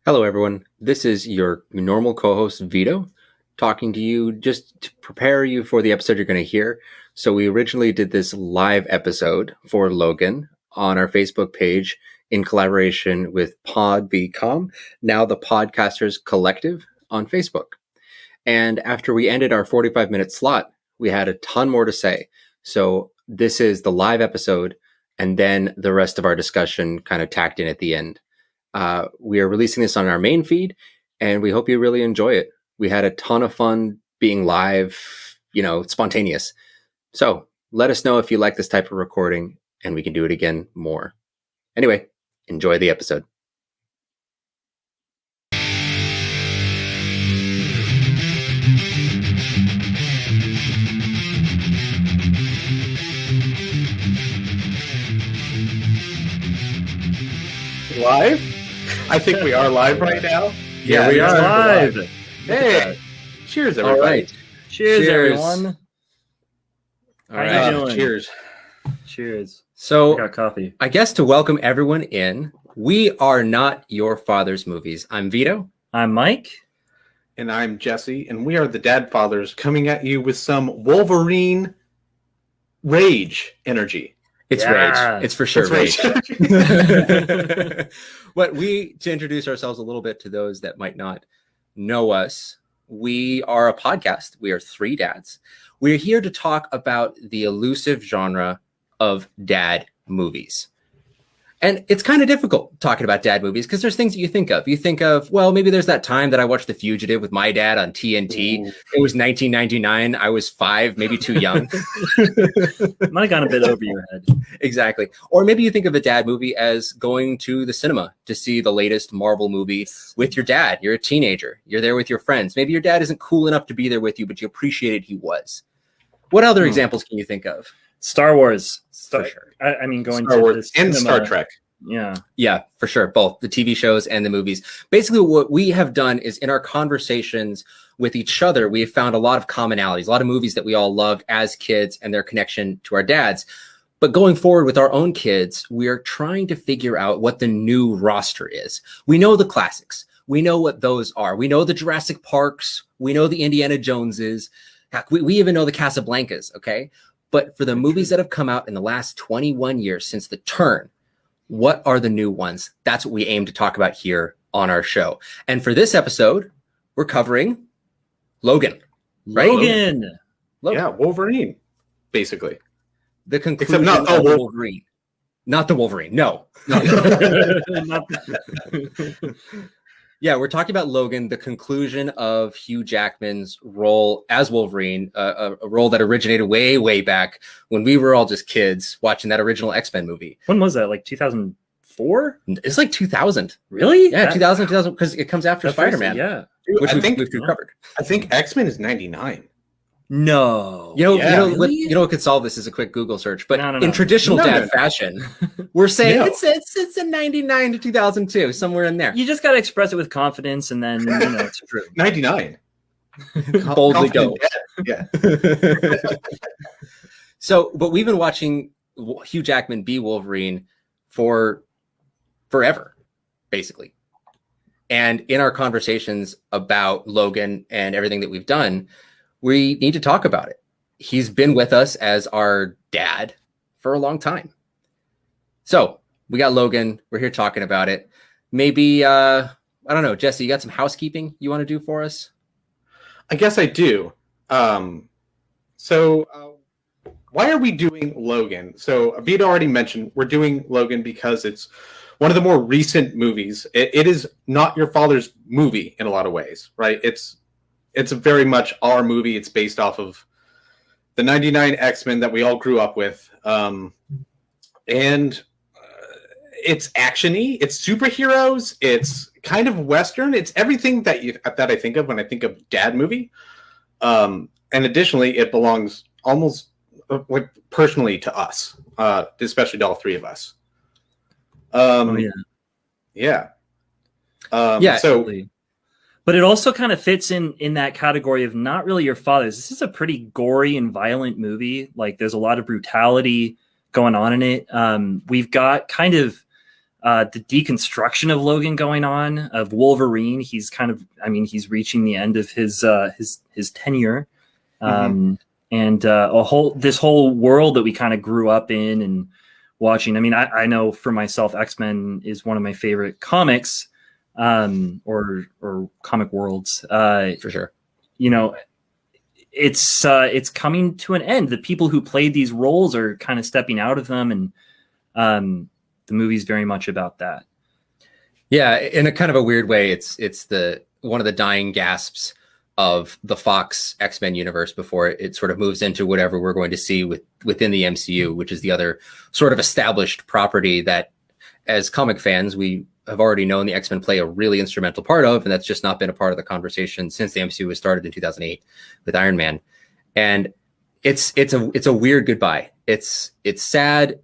Hello, everyone. This is your normal co-host, Vito, talking to you just to prepare you for the episode you're going to hear. So we originally did this live episode for Logan on our Facebook page in collaboration with Pod.com, now the Podcasters Collective on Facebook. And after we ended our 45-minute slot, we had a ton more to say. So this is the live episode, and then the rest of our discussion kind of tacked in at the end. We are releasing this on our main feed, and we hope you really enjoy it. We had a ton of fun being live, spontaneous. So let us know if you like this type of recording, and we can do it again more. Anyway, enjoy the episode. Live? I think we are live right now. Yeah, we are live. Hey, cheers, everybody. All right. Cheers, everyone. All How right. you doing? Cheers. Cheers. I So got coffee. I guess to welcome everyone in, we are not your father's movies. I'm Vito. I'm Mike. And I'm Jesse, and we are the Dad Fathers coming at you with some Wolverine rage energy. It's Yeah. rage. It's for sure It's rage. To introduce ourselves a little bit to those that might not know us, we are a podcast. We are three dads. We're here to talk about the elusive genre of dad movies. And it's kind of difficult talking about dad movies because there's things that you think of. You think of, well, maybe there's that time that I watched The Fugitive with my dad on TNT. Ooh. It was 1999. I was 5, maybe too young. Might have gone a bit over your head. Exactly. Or maybe you think of a dad movie as going to the cinema to see the latest Marvel movie with your dad. You're a teenager. You're there with your friends. Maybe your dad isn't cool enough to be there with you, but you appreciated he was. What other examples can you think of? Star Wars. For sure. I mean, going Star to Wars the and cinema. Star Trek. Yeah. Yeah, for sure. Both the TV shows and the movies. Basically, what we have done is in our conversations with each other, we have found a lot of commonalities, a lot of movies that we all loved as kids and their connection to our dads. But going forward with our own kids, we are trying to figure out what the new roster is. We know the classics. We know what those are. We know the Jurassic Parks. We know the Indiana Joneses. Heck, we even know the Casablancas, okay? But for the movies that have come out in the last 21 years since The Turn, what are the new ones? That's what we aim to talk about here on our show. And for this episode, we're covering Logan, right? Logan. Yeah, Wolverine, basically. The conclusion not of the Wolverine. Not the Wolverine, no. Yeah, we're talking about Logan, the conclusion of Hugh Jackman's role as Wolverine, a role that originated way, way back when we were all just kids watching that original X-Men movie. When was that? Like 2004? It's like 2000. Really? Yeah, 2000, because it comes after Spider-Man, Yeah. Dude, which I think we've covered. X-Men is 99. No. Yeah. What could solve this is a quick Google search. But No. in traditional dad fashion, we're saying No. it's a 99 to 2002, somewhere in there. You just got to express it with confidence, and then it's true. 99. Boldly go. Yeah. So, but we've been watching Hugh Jackman be Wolverine for forever, basically. And in our conversations about Logan and everything that we've done, we need to talk about it. He's been with us as our dad for a long time. So we got Logan. We're here talking about it. Maybe, I don't know, Jesse, you got some housekeeping you want to do for us? I guess I do. So why are we doing Logan? So Vito already mentioned we're doing Logan because it's one of the more recent movies. It is not your father's movie in a lot of ways, right? It's very much our movie. It's based off of the 99 X-Men that we all grew up with. And it's action-y. It's superheroes. It's kind of Western. It's everything that I think of when I think of dad movie. And additionally, it belongs almost personally to us, especially to all three of us. Yeah. Yeah. So, Absolutely. But it also kind of fits in that category of not really your father's. This is a pretty gory and violent movie. Like, there's a lot of brutality going on in it. We've got kind of the deconstruction of Logan going on, of Wolverine. He's kind of, I mean, he's reaching the end of his tenure. And this whole world that we kind of grew up in and watching. I mean, I know for myself, X-Men is one of my favorite comics, or comic worlds. For sure. You know, it's coming to an end. The people who played these roles are kind of stepping out of them, and the movie's very much about that. Yeah, in a kind of a weird way, it's the one of the dying gasps of the Fox X-Men universe before it sort of moves into whatever we're going to see within the MCU, which is the other sort of established property that, as comic fans, we have already known the X-Men play a really instrumental part of, and that's just not been a part of the conversation since the MCU was started in 2008 with Iron Man. And it's a weird goodbye. It's sad,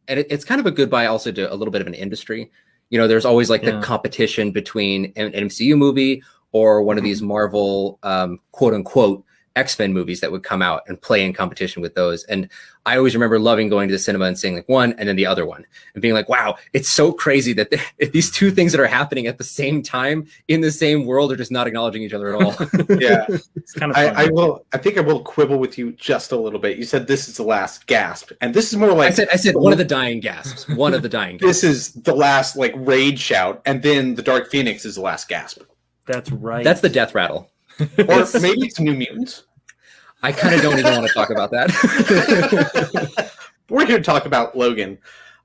and it's kind of a goodbye also to a little bit of an industry. You know, there's always like the competition between an MCU movie or one of these Marvel quote unquote X-Men movies that would come out and play in competition with those. And I always remember loving going to the cinema and seeing like one and then the other one and being like, wow, it's so crazy that these two things that are happening at the same time in the same world are just not acknowledging each other at all. Yeah. It's kind of fun. I think I will quibble with you just a little bit. You said this is the last gasp, and this is more like I said one of the dying gasps. One of the dying gasps. This is the last like rage shout, and then the Dark Phoenix is the last gasp. That's right. That's the death rattle. Or maybe it's New Mutants. I kind of don't even want to talk about that. We're here to talk about Logan.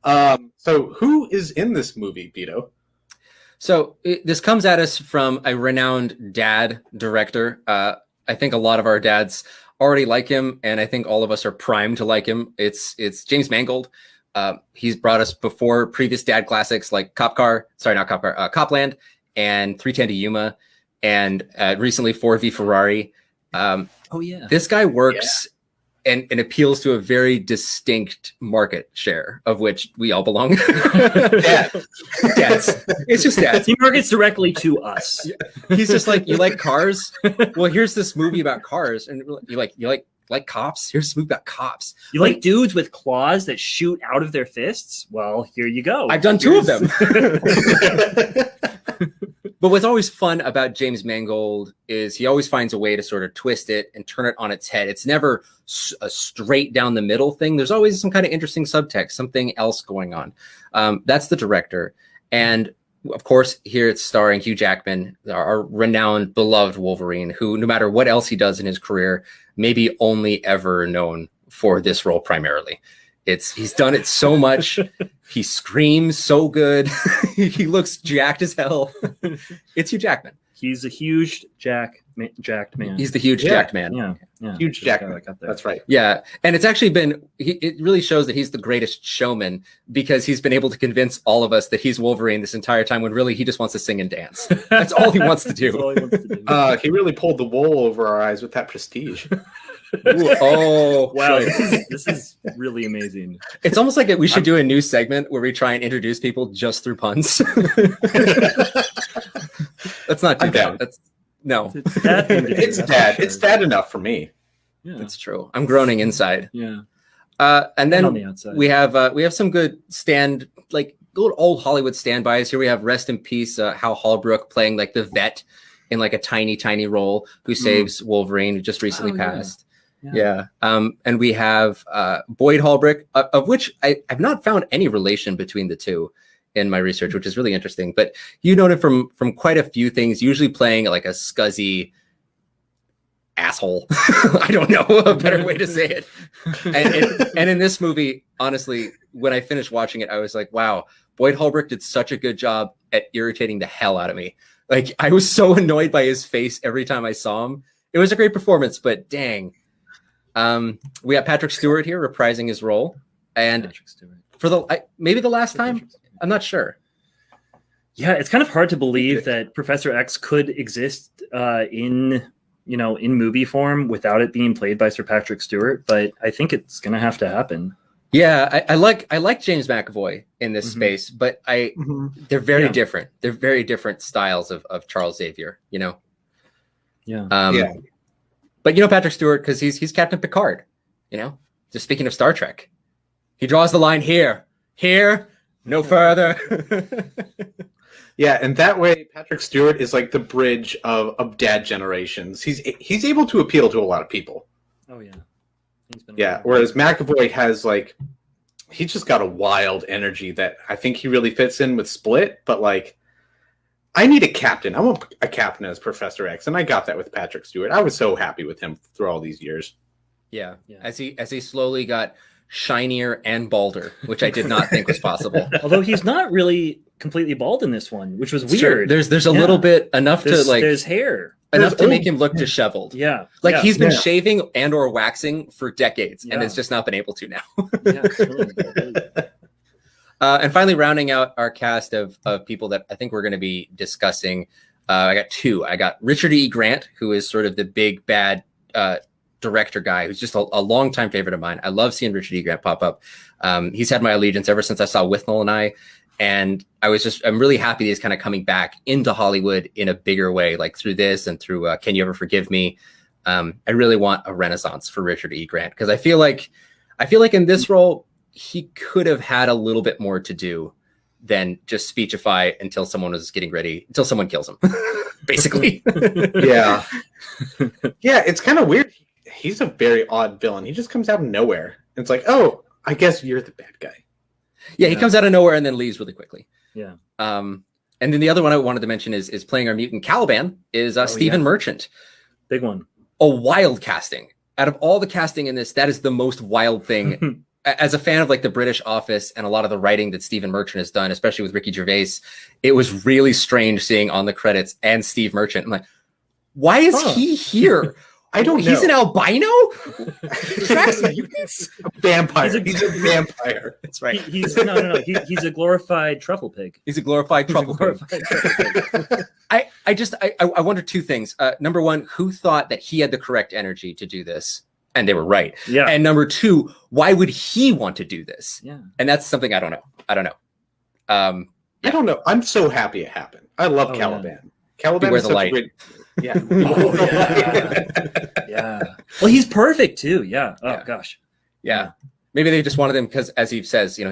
So who is in this movie, Vito? So this comes at us from a renowned dad director. I think a lot of our dads already like him, and I think all of us are primed to like him. It's James Mangold. He's brought us before previous dad classics like Copland and 310 to Yuma, and recently 4v Ferrari. Oh yeah, this guy works and appeals to a very distinct market share of which we all belong. Dads. It's just dads. He markets directly to us. He's just like, you like cars? Well, here's this movie about cars, and you like cops? Here's this movie about cops. You like dudes with claws that shoot out of their fists? Well, here you go. I've done two of them. But what's always fun about James Mangold is he always finds a way to sort of twist it and turn it on its head. It's never a straight down the middle thing. There's always some kind of interesting subtext, something else going on. That's the director. And of course, here it's starring Hugh Jackman, our renowned, beloved Wolverine, who no matter what else he does in his career, maybe only ever known for this role primarily. He's done it so much. He screams so good. He looks jacked as hell. It's Hugh Jackman. He's a huge jacked man. He's the huge jacked man. Yeah. Huge Jackman. That's right. Yeah. And it's actually it really shows that he's the greatest showman because he's been able to convince all of us that he's Wolverine this entire time when really he just wants to sing and dance. That's all he wants to do. That's all he wants to do. He really pulled the wool over our eyes with that prestige. Ooh, oh wow, this is really amazing. It's almost like we should do a new segment where we try and introduce people just through puns. That's not too bad. That's no. It's dad. It's dad enough for me. Yeah, that's true. I'm groaning inside. Yeah. And then on the outside. we have some good good old Hollywood standbys. Here we have rest in peace Hal Holbrook playing like the vet in like a tiny role who saves Wolverine, who just recently passed. Yeah. And we have Boyd Holbrook, of which I've not found any relation between the two in my research, which is really interesting. But you know him from quite a few things, usually playing like a scuzzy asshole. I don't know a better way to say it. And in this movie, honestly, when I finished watching it, I was like, wow, Boyd Holbrook did such a good job at irritating the hell out of me. Like, I was so annoyed by his face every time I saw him. It was a great performance, but dang. We have Patrick Stewart here reprising his role, and for maybe the last time, I'm not sure. Yeah, it's kind of hard to believe that Professor X could exist in movie form without it being played by Sir Patrick Stewart, but I think it's gonna have to happen. Yeah, I like James McAvoy in this space, but they're very different. They're very different styles of Charles Xavier, you know. Yeah. But Patrick Stewart, because he's Captain Picard, just speaking of Star Trek, he draws the line here, No further. Yeah, and that way Patrick Stewart is like the bridge of dad generations. He's able to appeal to a lot of people. Oh yeah. Yeah, whereas McAvoy has like he's just got a wild energy that I think he really fits in with Split, but like I need a captain. I want a captain as Professor X, and I got that with Patrick Stewart. I was so happy with him through all these years. Yeah. As he slowly got shinier and balder, which I did not think was possible. Although he's not really completely bald in this one, which was It's true. weird. There's a little bit enough to like there's hair. enough to make him look disheveled. Yeah. Like yeah. he's been shaving and or waxing for decades and has just not been able to now. Yeah, really. And finally, rounding out our cast of people that I think we're going to be discussing, I got two. I got Richard E. Grant, who is sort of the big bad director guy, who's just a longtime favorite of mine. I love seeing Richard E. Grant pop up. He's had my allegiance ever since I saw Withnell and I. And I'm really happy that he's kind of coming back into Hollywood in a bigger way, like through this and through Can You Ever Forgive Me? I really want a renaissance for Richard E. Grant because I feel like in this role, he could have had a little bit more to do than just speechify until someone kills him, basically. Yeah. Yeah, it's kind of weird. He's a very odd villain. He just comes out of nowhere. It's like, oh, I guess you're the bad guy. Yeah, he comes out of nowhere and then leaves really quickly. Yeah. And then the other one I wanted to mention is playing our mutant Caliban is Stephen Merchant. Big one. A wild casting. Out of all the casting in this, that is the most wild thing. As a fan of like the British Office and a lot of the writing that Stephen Merchant has done, especially with Ricky Gervais, it was really strange seeing on the credits and Steve Merchant. I'm like, why is he here? I don't know. He's an albino? Tracks mutants? Vampire. He's a vampire. That's right. He's he's a glorified truffle pig. He's a glorified truffle pig. I wonder two things. Number one, who thought that he had the correct energy to do this? And they were right. Yeah. And number two, why would he want to do this? Yeah. And that's something I don't know. I don't know. I'm so happy it happened. I love Caliban. Yeah. Caliban Beware is the such light. a great... Yeah. Yeah. Well, he's perfect too. Yeah. Oh gosh. Yeah. Maybe they just wanted him because, as he says, he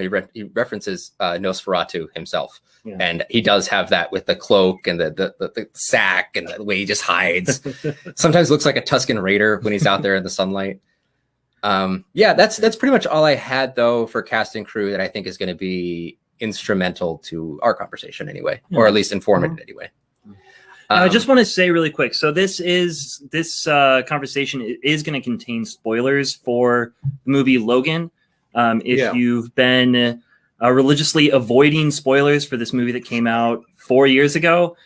references Nosferatu himself, and he does have that with the cloak and the sack and the way he just hides. Sometimes looks like a Tusken Raider when he's out there in the sunlight. That's pretty much all I had though for cast and crew that I think is going to be instrumental to our conversation anyway, or at least informative anyway. I just want to say really quick. So this conversation is going to contain spoilers for the movie Logan. If you've been religiously avoiding spoilers for this movie that came out 4 years ago,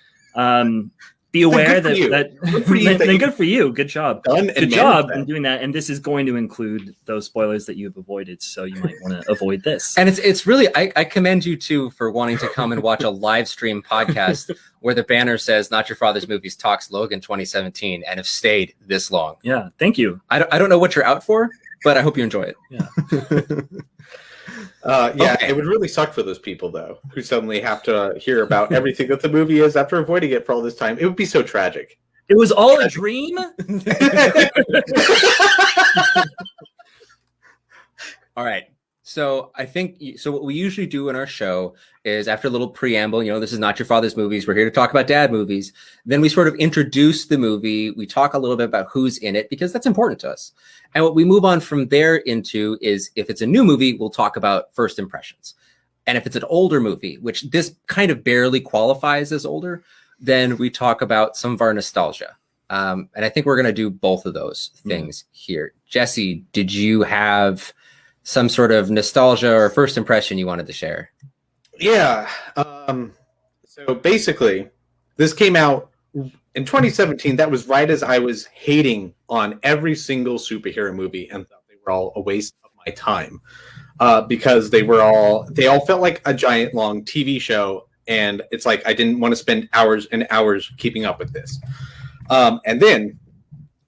be aware that good for you. Good job. Good job in doing that. And this is going to include those spoilers that you've avoided. So you might want to avoid this. And it's really, I commend you too for wanting to come and watch a live stream podcast where the banner says Not Your Father's Movies Talks Logan 2017 and have stayed this long. Yeah. Thank you. I don't know what you're out for, but I hope you enjoy it. Yeah. It would really suck for those people though, who suddenly have to hear about everything that the movie is after avoiding it for all this time. It would be so tragic. It was all a dream. All right. So I think what we usually do in our show is after a little preamble, this is Not Your Father's Movies. We're here to talk about dad movies. Then we sort of introduce the movie. We talk a little bit about who's in it because that's important to us. And what we move on from there into is if it's a new movie, we'll talk about first impressions. And if it's an older movie, which this kind of barely qualifies as older, then we talk about some of our nostalgia. And I think we're going to do both of those things here. Jesse, did you have some sort of nostalgia or first impression you wanted to share? Yeah. So basically, this came out in 2017. That was right as I was hating on every single superhero movie and thought they were all a waste of my time because they all felt like a giant long TV show. And it's like I didn't want to spend hours and hours keeping up with this. And then,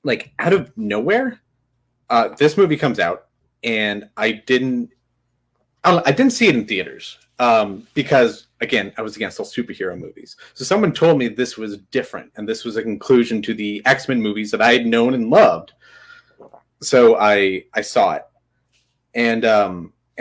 like, out of nowhere, this movie comes out. And I didn't see it in theaters because, again, I was against all superhero movies. So someone told me this was different, and this was a conclusion to the X-Men movies that I had known and loved. So I saw it, and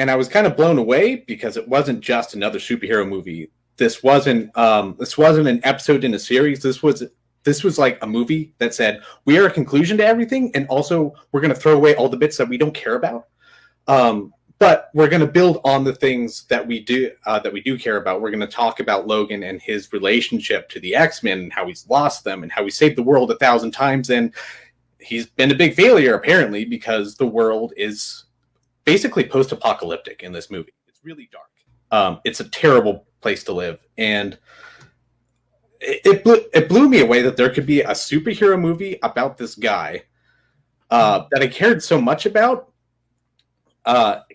and I was kind of blown away because it wasn't just another superhero movie. This wasn't an episode in a series. This was like a movie that said we are a conclusion to everything, and also we're going to throw away all the bits that we don't care about. But we're going to build on the things that we do care about. We're going to talk about Logan and his relationship to the X-Men and how he's lost them and how he saved the world 1,000 times. And he's been a big failure, apparently, because the world is basically post-apocalyptic in this movie. It's really dark. It's a terrible place to live. And it blew me away that there could be a superhero movie about this guy that I cared so much about.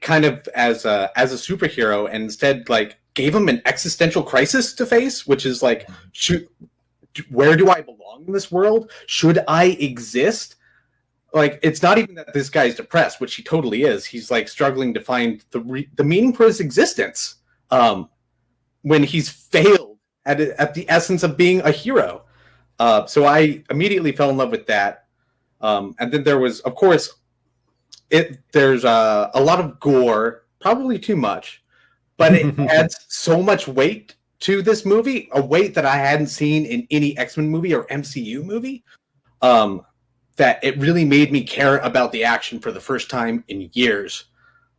Kind of as a superhero, and instead like gave him an existential crisis to face, which is like, where do I belong in this world? Should I exist? Like, it's not even that this guy's depressed, which he totally is. He's like struggling to find the meaning for his existence when he's failed at the essence of being a hero. So I immediately fell in love with that. And then there was, of course, there's a lot of gore, probably too much, but it adds so much weight to this movie, a weight that I hadn't seen in any X-Men movie or MCU movie, that it really made me care about the action for the first time in years.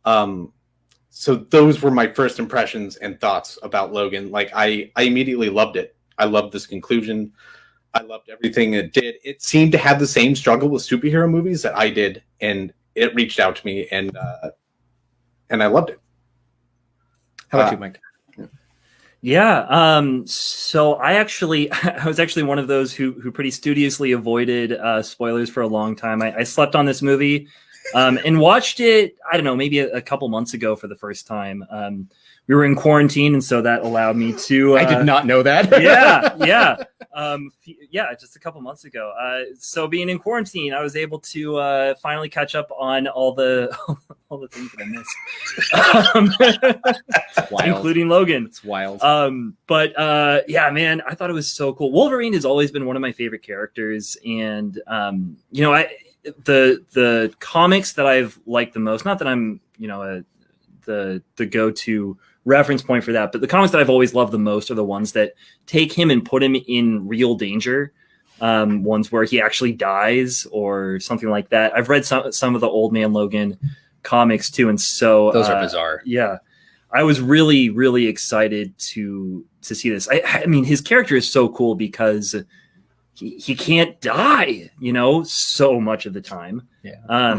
So those were my first impressions and thoughts about Logan. Like, I immediately loved it. I loved this conclusion. I loved everything it did. It seemed to have the same struggle with superhero movies that I did, and it reached out to me, and I loved it. How about you, Mike? Yeah. So I was actually one of those who pretty studiously avoided spoilers for a long time. I slept on this movie and watched it, I don't know, maybe a couple months ago for the first time. We were in quarantine, and so that allowed me to... I did not know that. Yeah, just a couple months ago. So being in quarantine, I was able to finally catch up on all the things that I missed, including Logan. It's wild. Yeah, man, I thought it was so cool. Wolverine has always been one of my favorite characters, and the comics that I've liked the most. Not that I'm the go-to reference point for that, but the comics that I've always loved the most are the ones that take him and put him in real danger, ones where he actually dies or something like that. I've read some of the Old Man Logan comics too, and so those are bizarre. Yeah, I was really, really excited to see this. I mean, his character is so cool because he can't die, so much of the time. Yeah.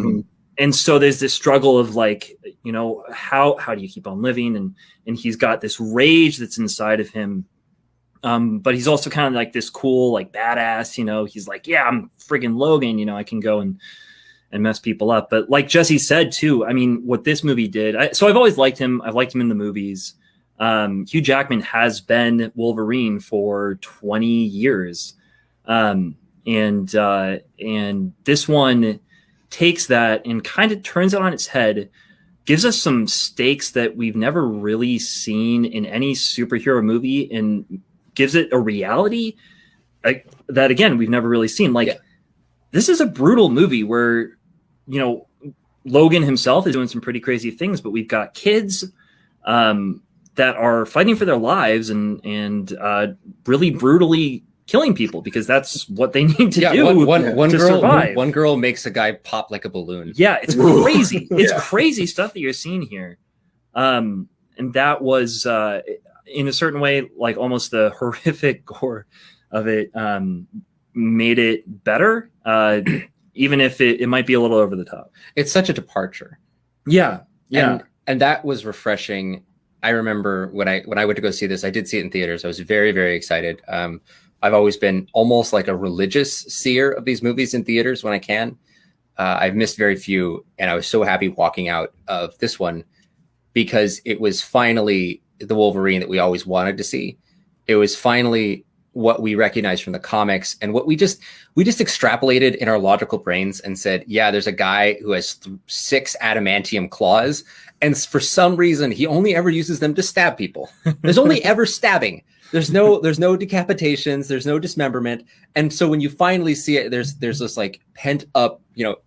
And so there's this struggle of like, how do you keep on living? And he's got this rage that's inside of him. But he's also kind of like this cool, like badass, he's like, yeah, I'm friggin' Logan, I can go and mess people up. But like Jesse said too, I mean, what this movie did, so I've always liked him. I've liked him in the movies. Hugh Jackman has been Wolverine for 20 years. And this one takes that and kind of turns it on its head, gives us some stakes that we've never really seen in any superhero movie, and gives it a reality that, again, we've never really seen. Like, This is a brutal movie where, Logan himself is doing some pretty crazy things, but we've got kids that are fighting for their lives and really brutally killing people because that's what they need to do to survive. One girl makes a guy pop like a balloon. Yeah, it's crazy. It's crazy stuff that you're seeing here. And that was, in a certain way, like almost the horrific gore of it made it better, even if it might be a little over the top. It's such a departure. Yeah. And that was refreshing. I remember when I went to go see this, I did see it in theaters. I was very, very excited. I've always been almost like a religious seer of these movies in theaters when I can. I've missed very few, and I was so happy walking out of this one because it was finally the Wolverine that we always wanted to see. It was finally what we recognized from the comics and what we just extrapolated in our logical brains and said, yeah, there's a guy who has 6 adamantium claws, and for some reason he only ever uses them to stab people. There's only ever stabbing. There's no decapitations, there's no dismemberment. And so when you finally see it, there's this like pent up,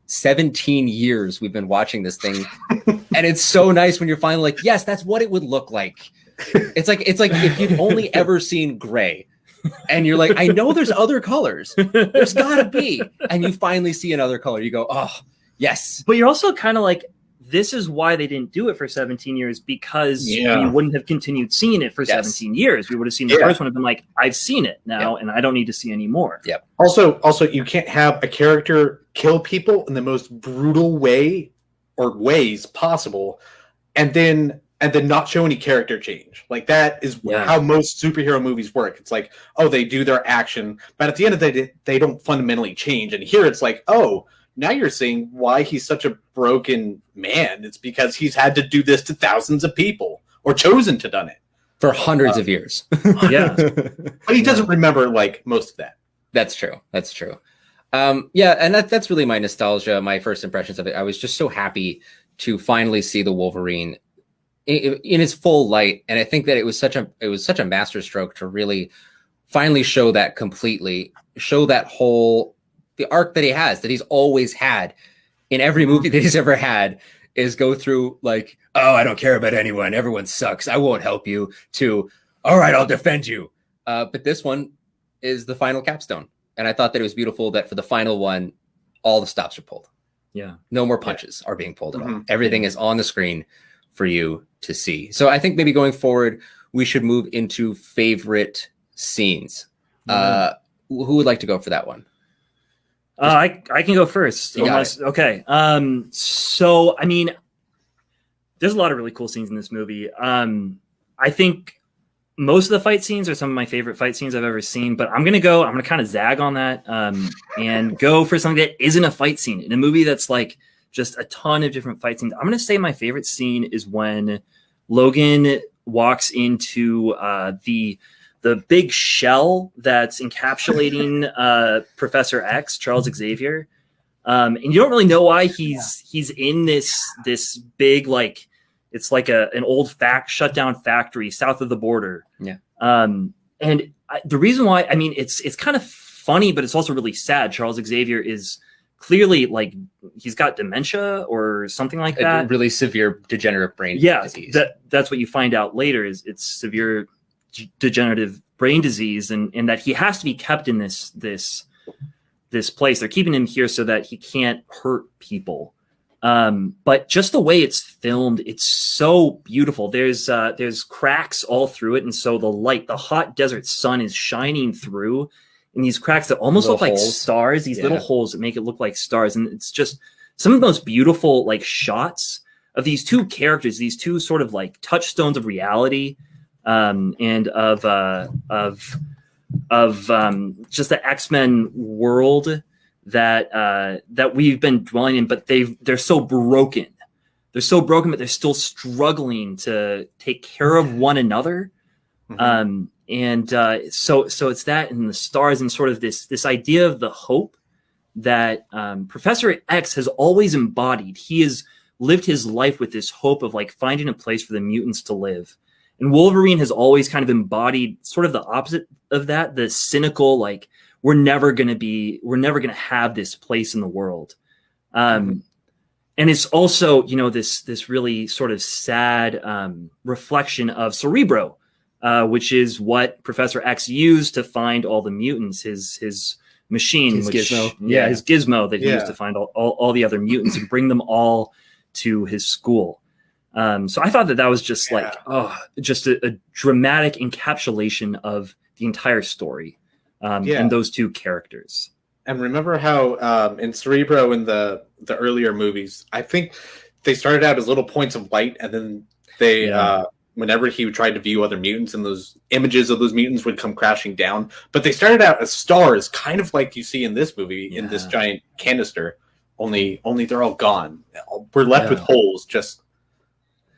17 years we've been watching this thing. And it's so nice when you're finally like, yes, that's what it would look like. It's like if you'd only ever seen gray and you're like, I know there's other colors. There's gotta be. And you finally see another color. You go, oh, yes. But you're also kind of like, this is why they didn't do it for 17 years, because we wouldn't have continued seeing it for 17 years. We would have seen the first one and been like, I've seen it now and I don't need to see any more. Yep. Also, you can't have a character kill people in the most brutal way or ways possible and then not show any character change. Like that is how most superhero movies work. It's like, oh, they do their action, but at the end of the day, they don't fundamentally change. And here it's like, oh, now you're seeing why he's such a broken man. It's because he's had to do this to thousands of people or chosen to done it for hundreds of years. Yeah. But he doesn't remember like most of that. That's true. That's true. Yeah. And that's really my nostalgia, my first impressions of it. I was just so happy to finally see the Wolverine in its full light. And I think that it was such a masterstroke to really finally show that completely, show that the arc that he has, that he's always had in every movie that he's ever had, is go through like, oh, I don't care about anyone. Everyone sucks. I won't help you, to, all right, I'll defend you. But this one is the final capstone. And I thought that it was beautiful that for the final one, all the stops are pulled. Yeah. No more punches are being pulled at all. Everything is on the screen for you to see. So I think maybe going forward, we should move into favorite scenes. Who would like to go for that one? I can go first. Okay. So, I mean, there's a lot of really cool scenes in this movie. I think most of the fight scenes are some of my favorite fight scenes I've ever seen, but I'm going to kind of zag on that and go for something that isn't a fight scene in a movie that's like just a ton of different fight scenes. I'm going to say my favorite scene is when Logan walks into the big shell that's encapsulating Professor X, Charles Xavier. And you don't really know why he's in this big, like, it's like an old shut down factory south of the border. Yeah. The reason why, I mean, it's kind of funny, but it's also really sad. Charles Xavier is clearly like, he's got dementia or something like that. A really severe degenerative brain disease. That's what you find out later, is it's severe degenerative brain disease, and that he has to be kept in this place. They're keeping him here so that he can't hurt people. But just the way it's filmed, it's so beautiful. There's cracks all through it, and so the hot desert sun is shining through in these cracks that almost look like stars. These little holes that make it look like stars, and it's just some of the most beautiful like shots of these two characters, these two sort of like touchstones of reality. And of just the X-Men world that we've been dwelling in, but they're so broken. They're so broken, but they're still struggling to take care of one another. So it's that and the stars and sort of this idea of the hope that Professor X has always embodied. He has lived his life with this hope of like finding a place for the mutants to live. And Wolverine has always kind of embodied sort of the opposite of that, the cynical, like, we're never going to have this place in the world. And it's also, this really sort of sad reflection of Cerebro, which is what Professor X used to find all the mutants, his machine, his gizmo. His gizmo that he used to find all the other mutants and bring them all to his school. So I thought that was just just a dramatic encapsulation of the entire story and those two characters. And remember how in Cerebro in the earlier movies, I think they started out as little points of light, and then they whenever he tried to view other mutants, and those images of those mutants would come crashing down. But they started out as stars, kind of like you see in this movie in this giant canister. Only they're all gone. We're left with holes.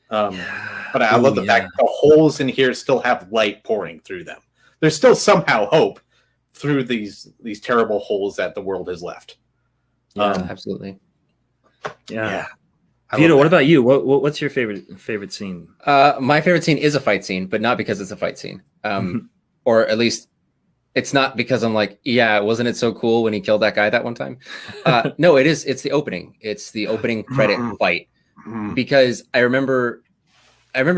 But I love the fact the holes in here still have light pouring through them. There's still somehow hope through these terrible holes that the world has left. Absolutely. Yeah. Vito, what about you? What's your favorite scene? My favorite scene is a fight scene, but not because it's a fight scene. or at least it's not because I'm like, yeah, wasn't it so cool when he killed that guy that one time? No, it is. It's the opening. It's the opening credit fight, because I remember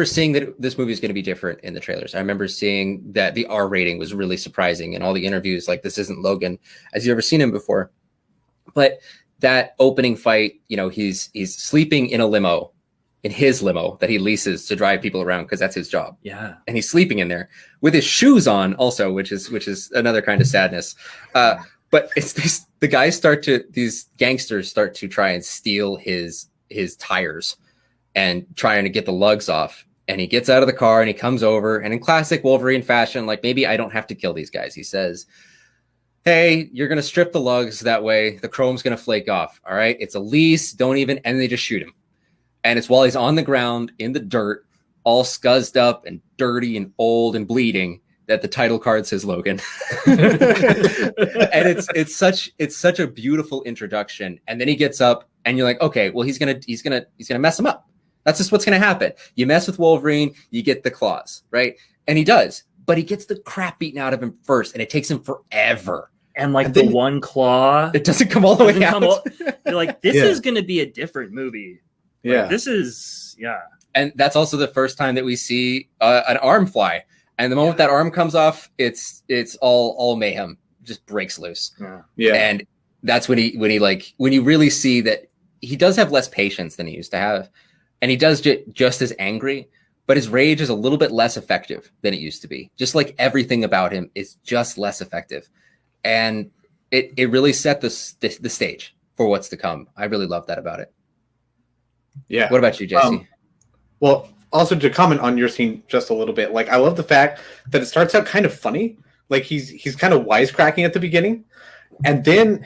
seeing that this movie is going to be different in the trailers. I remember seeing that the R rating was really surprising, and all the interviews like, this isn't Logan as you've ever seen him before. But that opening fight, you know, he's sleeping in a limo, in his limo that he leases to drive people around because that's his job. Yeah. And he's sleeping in there with his shoes on also, which is another kind of sadness. But it's this, these gangsters start to try and steal his tires and trying to get the lugs off. And he gets out of the car and he comes over, and in classic Wolverine fashion, like, maybe I don't have to kill these guys. He says, hey, you're going to strip the lugs, that way the chrome's going to flake off. All right. It's a lease. Don't even, and they just shoot him. And it's while he's on the ground in the dirt, all scuzzed up and dirty and old and bleeding, that the title card says Logan. And it's such a beautiful introduction. And then he gets up and you're like, okay, well, he's gonna mess him up. That's just what's gonna happen. You mess with Wolverine, you get the claws, right? And he does, but he gets the crap beaten out of him first, and it takes him forever. And like the one claw, it doesn't come all the way out. You're like, this is gonna be a different movie. Yeah, like, this is And that's also the first time that we see an arm fly. And the moment that arm comes off, it's all mayhem, just breaks loose. Yeah. And that's when you really see that he does have less patience than he used to have, and he does just as angry, but his rage is a little bit less effective than it used to be. Just like everything about him is just less effective, and it really set the stage for what's to come. I really love that about it. Yeah. What about you, Jesse? Well, also to comment on your scene just a little bit, like, I love the fact that it starts out kind of funny. Like, he's kind of wisecracking at the beginning, and then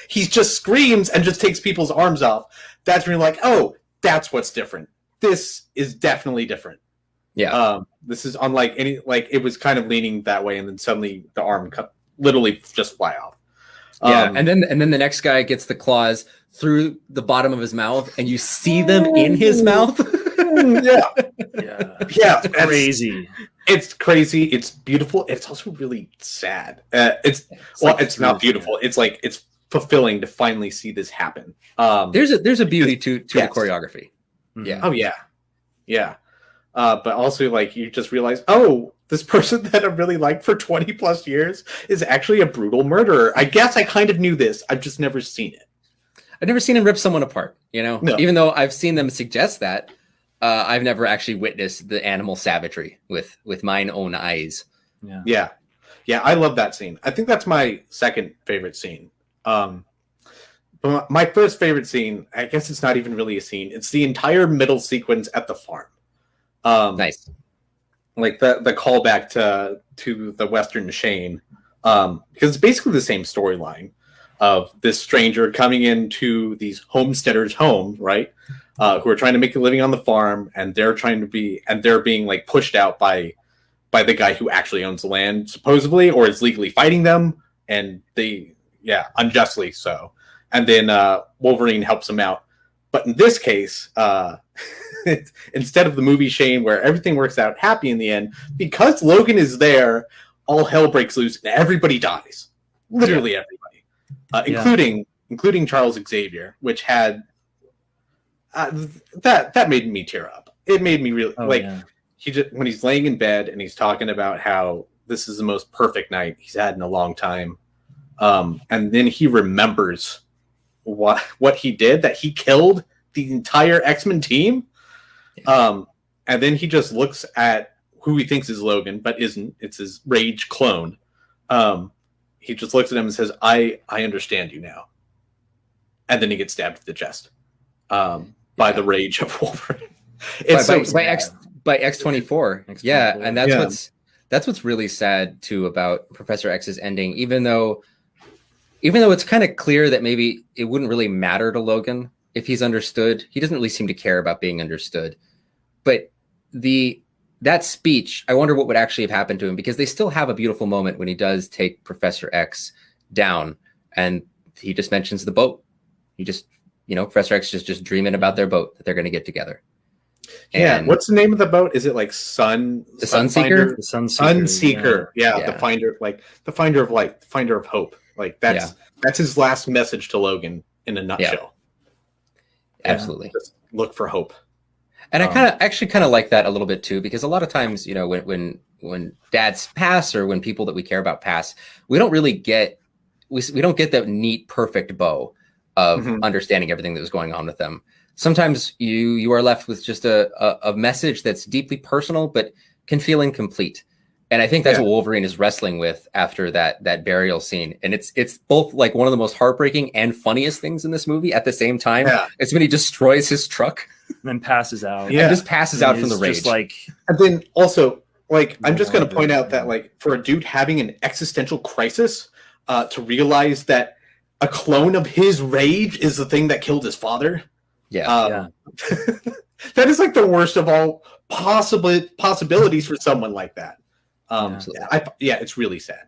he just screams and just takes people's arms off. That's when you're like, oh, that's what's different. This is definitely different. Yeah. This is unlike any, like, it was kind of leaning that way, and then suddenly the arm literally just fly off. Yeah, and then the next guy gets the claws through the bottom of his mouth, and you see them in his mouth. Yeah, crazy. It's crazy. It's beautiful. It's also really sad. It's not beautiful. It's like, it's fulfilling to finally see this happen. There's a beauty to the choreography. Mm-hmm. Yeah. Oh yeah. But also, like, you just realize, oh, this person that I really liked for 20 plus years is actually a brutal murderer. I guess I kind of knew this. I've just never seen it. I've never seen him rip someone apart, No. Even though I've seen them suggest that, I've never actually witnessed the animal savagery with mine own eyes. Yeah. I love that scene. I think that's my second favorite scene. But my first favorite scene, I guess it's not even really a scene. It's the entire middle sequence at the farm. Nice. Like the callback to the Western Shane, because it's basically the same storyline of this stranger coming into these homesteaders' homes, right? Who are trying to make a living on the farm, and they're being like pushed out by the guy who actually owns the land, supposedly, or is legally fighting them, and unjustly so. And then Wolverine helps him out. But in this case, instead of the movie Shane, where everything works out happy in the end, because Logan is there, all hell breaks loose and everybody dies. Literally everybody, including Charles Xavier, which had that made me tear up. It made me really when he's laying in bed and he's talking about how this is the most perfect night he's had in a long time, and then he remembers what he did, that he killed the entire X-Men team. And then he just looks at who he thinks is Logan, but isn't. It's his rage clone. He just looks at him and says, I understand you now. And then he gets stabbed to the chest by the rage of Wolverine. It's by X-24. Yeah, and that's what's really sad too about Professor X's ending, even though it's kind of clear that maybe it wouldn't really matter to Logan if he's understood. He doesn't really seem to care about being understood. But that speech, I wonder what would actually have happened to him, because they still have a beautiful moment when he does take Professor X down, and he just mentions the boat. He just, Professor X is just dreaming about their boat that they're going to get together. Yeah, And what's the name of the boat? Is it like Sun? The Sunseeker? The Sunseeker. Sunseeker. Yeah, Yeah. the finder, like the finder of light, the finder of hope. Like that's his last message to Logan in a nutshell. Absolutely. Just look for hope. And I kind of like that a little bit too, because a lot of times, you know, when dads pass or when people that we care about pass, we don't really get we don't get that neat, perfect bow of understanding everything that was going on with them. Sometimes you are left with just a message that's deeply personal, but can feel incomplete. And I think that's what Wolverine is wrestling with after that burial scene. And it's both like one of the most heartbreaking and funniest things in this movie at the same time. Yeah. It's when he destroys his truck and then passes out. Yeah. And just passes out from the rage. Just like, and then also, like, I'm just going to point out that, like, for a dude having an existential crisis, to realize that a clone of his rage is the thing that killed his father. Yeah. That is like the worst of all possibilities for someone like that. It's really sad.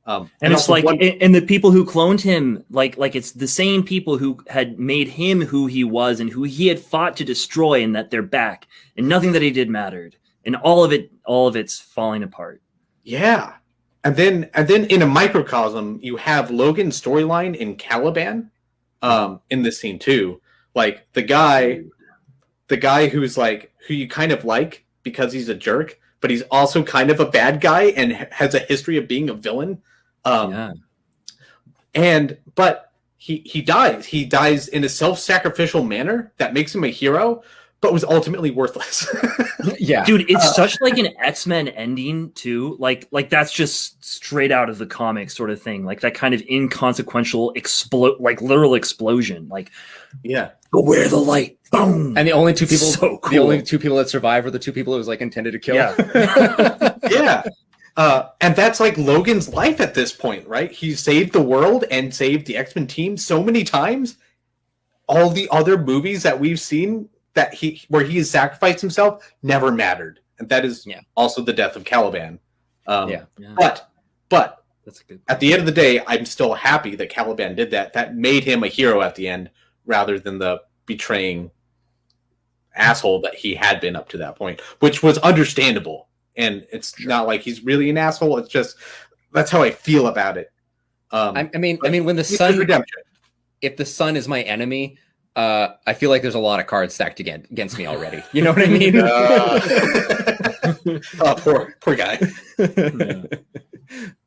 And it's like, and the people who cloned him, like it's the same people who had made him who he was and who he had fought to destroy, and that they're back, and nothing that he did mattered, and all of it's falling apart. Yeah, and then in a microcosm, you have Logan's storyline in Caliban, in this scene too. Like the guy who's like who you kind of like because he's a jerk, but he's also kind of a bad guy and has a history of being a villain. But he dies. He dies in a self-sacrificial manner that makes him a hero, but was ultimately worthless. Yeah, dude, it's such like an X-Men ending too. Like that's just straight out of the comics sort of thing. Like that kind of inconsequential literal explosion. Like, go where the light. Boom. And the only two people, so cool. The only two people that survive are the two people it was like intended to kill. Yeah. And that's like Logan's life at this point, right? He saved the world and saved the X-Men team so many times. All the other movies that we've seen where he has sacrificed himself never mattered. And that is also the death of Caliban. But that's good. At the end of the day, I'm still happy that Caliban did that. That made him a hero at the end rather than the betraying asshole that he had been up to that point, which was understandable. And it's not like he's really an asshole. It's just that's how I feel about it. I mean, when the sun, redemption. If the sun is my enemy, I feel like there's a lot of cards stacked against me already. You know what I mean? Poor guy.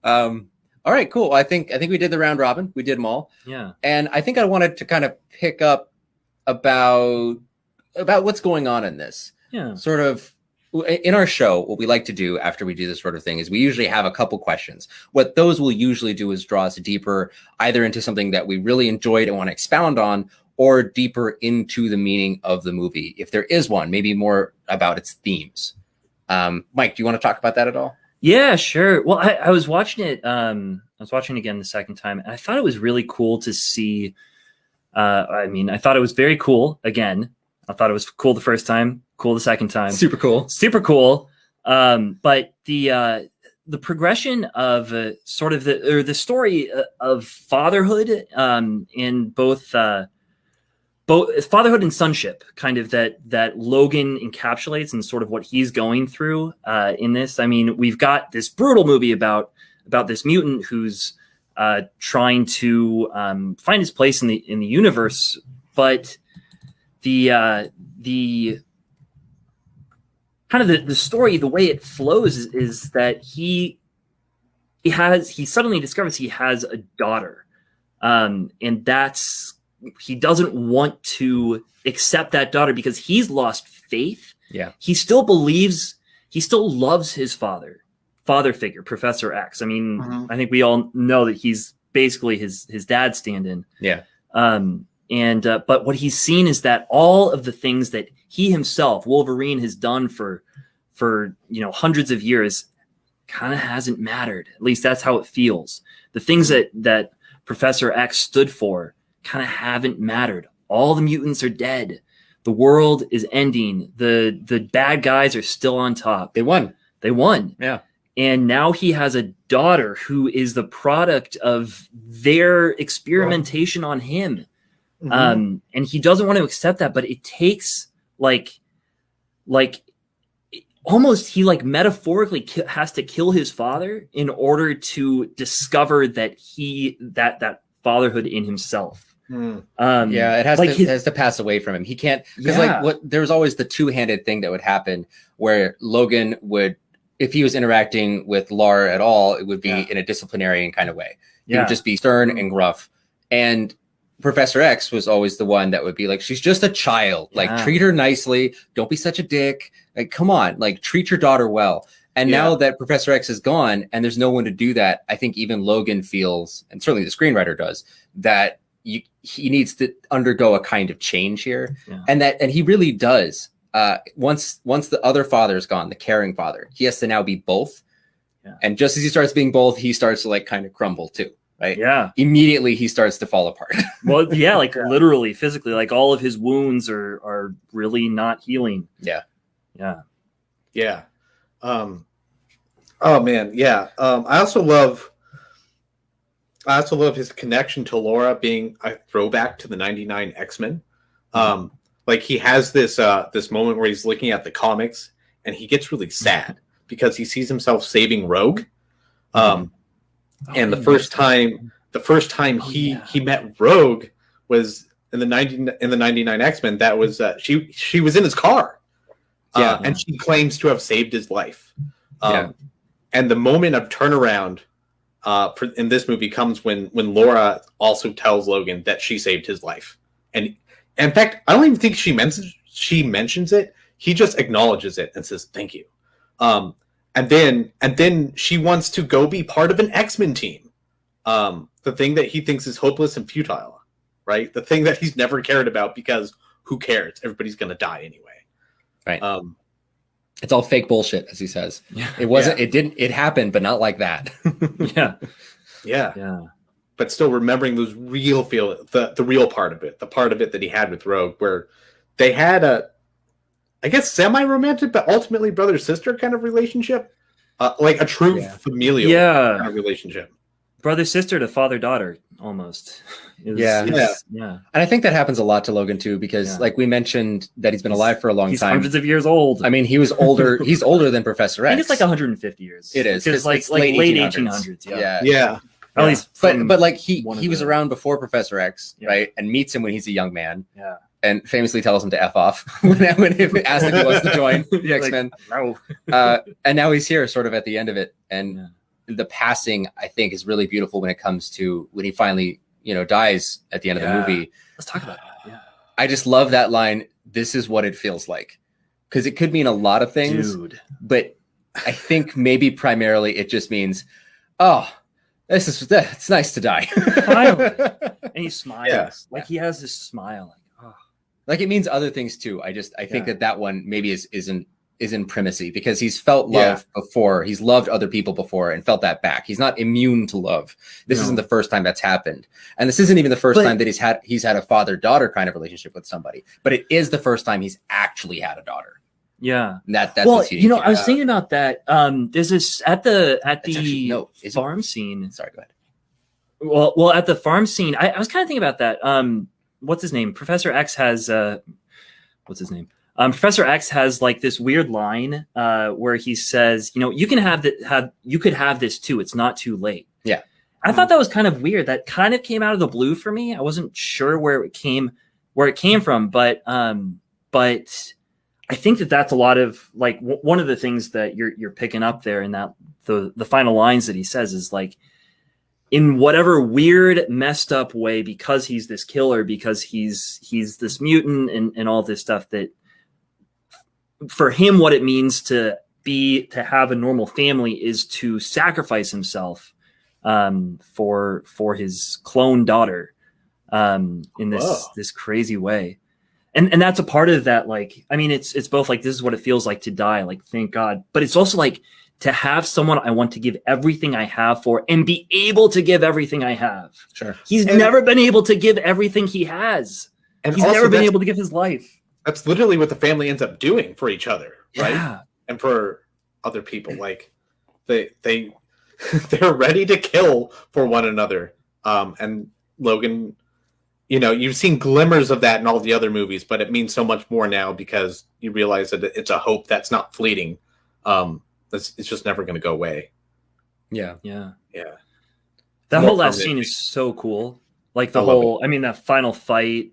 All right, cool. I think we did the round robin. We did them all. Yeah. And I think I wanted to kind of pick up about what's going on in this. Yeah. Sort of in our show, what we like to do after we do this sort of thing is we usually have a couple questions. What those will usually do is draw us deeper, either into something that we really enjoyed and want to expound on, or deeper into the meaning of the movie. If there is one, maybe more about its themes. Mike, do you want to talk about that at all? Yeah, sure. Well, I was watching it. I was watching it again the second time, and I thought it was really cool to see. I thought it was very cool. Again, I thought it was cool the first time, cool the second time. Super cool. But the progression of sort of the story of fatherhood in both fatherhood and sonship, kind of that Logan encapsulates and sort of what he's going through in this. I mean, we've got this brutal movie about this mutant who's trying to find his place in the universe, but the kind of the story, the way it flows is that he suddenly discovers he has a daughter, and he doesn't want to accept that daughter because he's lost faith. Yeah, he still loves his father figure, Professor X. I mean, I think we all know that he's basically his dad's stand-in. Yeah. But what he's seen is that all of the things that he himself, Wolverine, has done for hundreds of years kind of hasn't mattered. At least that's how it feels. The things that Professor X stood for kind of haven't mattered. All the mutants are dead. The world is ending. The bad guys are still on top. They won. Yeah. And now he has a daughter who is the product of their experimentation on him. And he doesn't want to accept that, but it takes like like almost he like metaphorically has to kill his father in order to discover that that fatherhood in himself. Yeah, it has like to has to pass away from him. He can't, because there was always the two-handed thing that would happen where Logan would, if he was interacting with Lara at all, it would be in a disciplinarian kind of way. He would just be stern and gruff. And Professor X was always the one that would be like, she's just a child. Like, treat her nicely. Don't be such a dick. Like, come on, like, treat your daughter well. And now that Professor X is gone and there's no one to do that, I think even Logan feels, and certainly the screenwriter does, that he needs to undergo a kind of change here. And he really does. Once the other father is gone, the caring father, he has to now be both. And just as he starts being both, he starts to like kind of crumble too. Right. Yeah. Immediately he starts to fall apart. Well, yeah, like literally, physically, like all of his wounds are really not healing. Yeah. Oh man, yeah. I also love his connection to Lara being a throwback to the '99 X-Men. Like he has this moment where he's looking at the comics and he gets really sad because he sees himself saving Rogue. And the first time he met Rogue was in the '99 X-Men. That was she was in his car, and she claims to have saved his life. And the moment of turnaround in this movie comes when Lara also tells Logan that she saved his life. And in fact, I don't even think she mentions it. He just acknowledges it and says thank you. And then she wants to go be part of an X-Men team. The thing that he thinks is hopeless and futile, right? The thing that he's never cared about because who cares? Everybody's going to die anyway. Right. It's all fake bullshit, as he says. It wasn't. It happened, but not like that. Yeah. But still remembering those real the real part of it, the part of it that he had with Rogue, where they had a, I guess, semi-romantic, but ultimately brother-sister kind of relationship, like a true familial kind of relationship. Brother-sister to father-daughter, almost. And I think that happens a lot to Logan too, because like we mentioned that he's been alive for a long time. He's hundreds of years old. I mean, he was older. He's older than Professor X. I think it's like 150 years. It is. It's like late 1800s. Yeah. At least, but like he was around before Professor X, right? And meets him when he's a young man. Yeah. And famously tells him to F off when he asked if he wants to join the X-Men. No. And now he's here sort of at the end of it. And the passing, I think, is really beautiful when it comes to when he finally, dies at the end of the movie. Let's talk about that. Yeah. I just love that line. This is what it feels like. Because it could mean a lot of things. Dude. But I think maybe primarily it just means, oh, it's nice to die. Finally. And he smiles. Like he has this smile. Like it means other things too. I think that one maybe is in primacy because he's felt love before. He's loved other people before and felt that back. He's not immune to love. This isn't the first time that's happened. And this isn't even the first time that he's had a father-daughter kind of relationship with somebody. But it is the first time he's actually had a daughter. Yeah. That's what's unique. I was thinking about that. There's this at the farm scene. Sorry, go ahead. Well, at the farm scene, I was kind of thinking about that. What's his name? Professor X has what's his name? Professor X has like this weird line where he says, you can you could have this too. It's not too late. Yeah. I thought that was kind of weird. That kind of came out of the blue for me. I wasn't sure where it came from, but I think that's a lot of like one of the things that you're picking up there in that the final lines that he says is like, in whatever weird, messed up way, because he's this killer, because he's this mutant and all this stuff, that for him, what it means to have a normal family is to sacrifice himself for his clone daughter in this crazy way. And that's a part of that. Like, I mean, it's both like, this is what it feels like to die. Like, thank God. But it's also like, to have someone I want to give everything I have for and be able to give everything I have. Sure. He's never been able to give everything he has. And he's never been able to give his life. That's literally what the family ends up doing for each other, right? Yeah. And for other people. Like they're ready to kill for one another. And Logan, you've seen glimmers of that in all the other movies, but it means so much more now because you realize that it's a hope that's not fleeting. It's just never going to go away. Yeah. More That whole last permanent. scene is so cool. Like I love that final fight,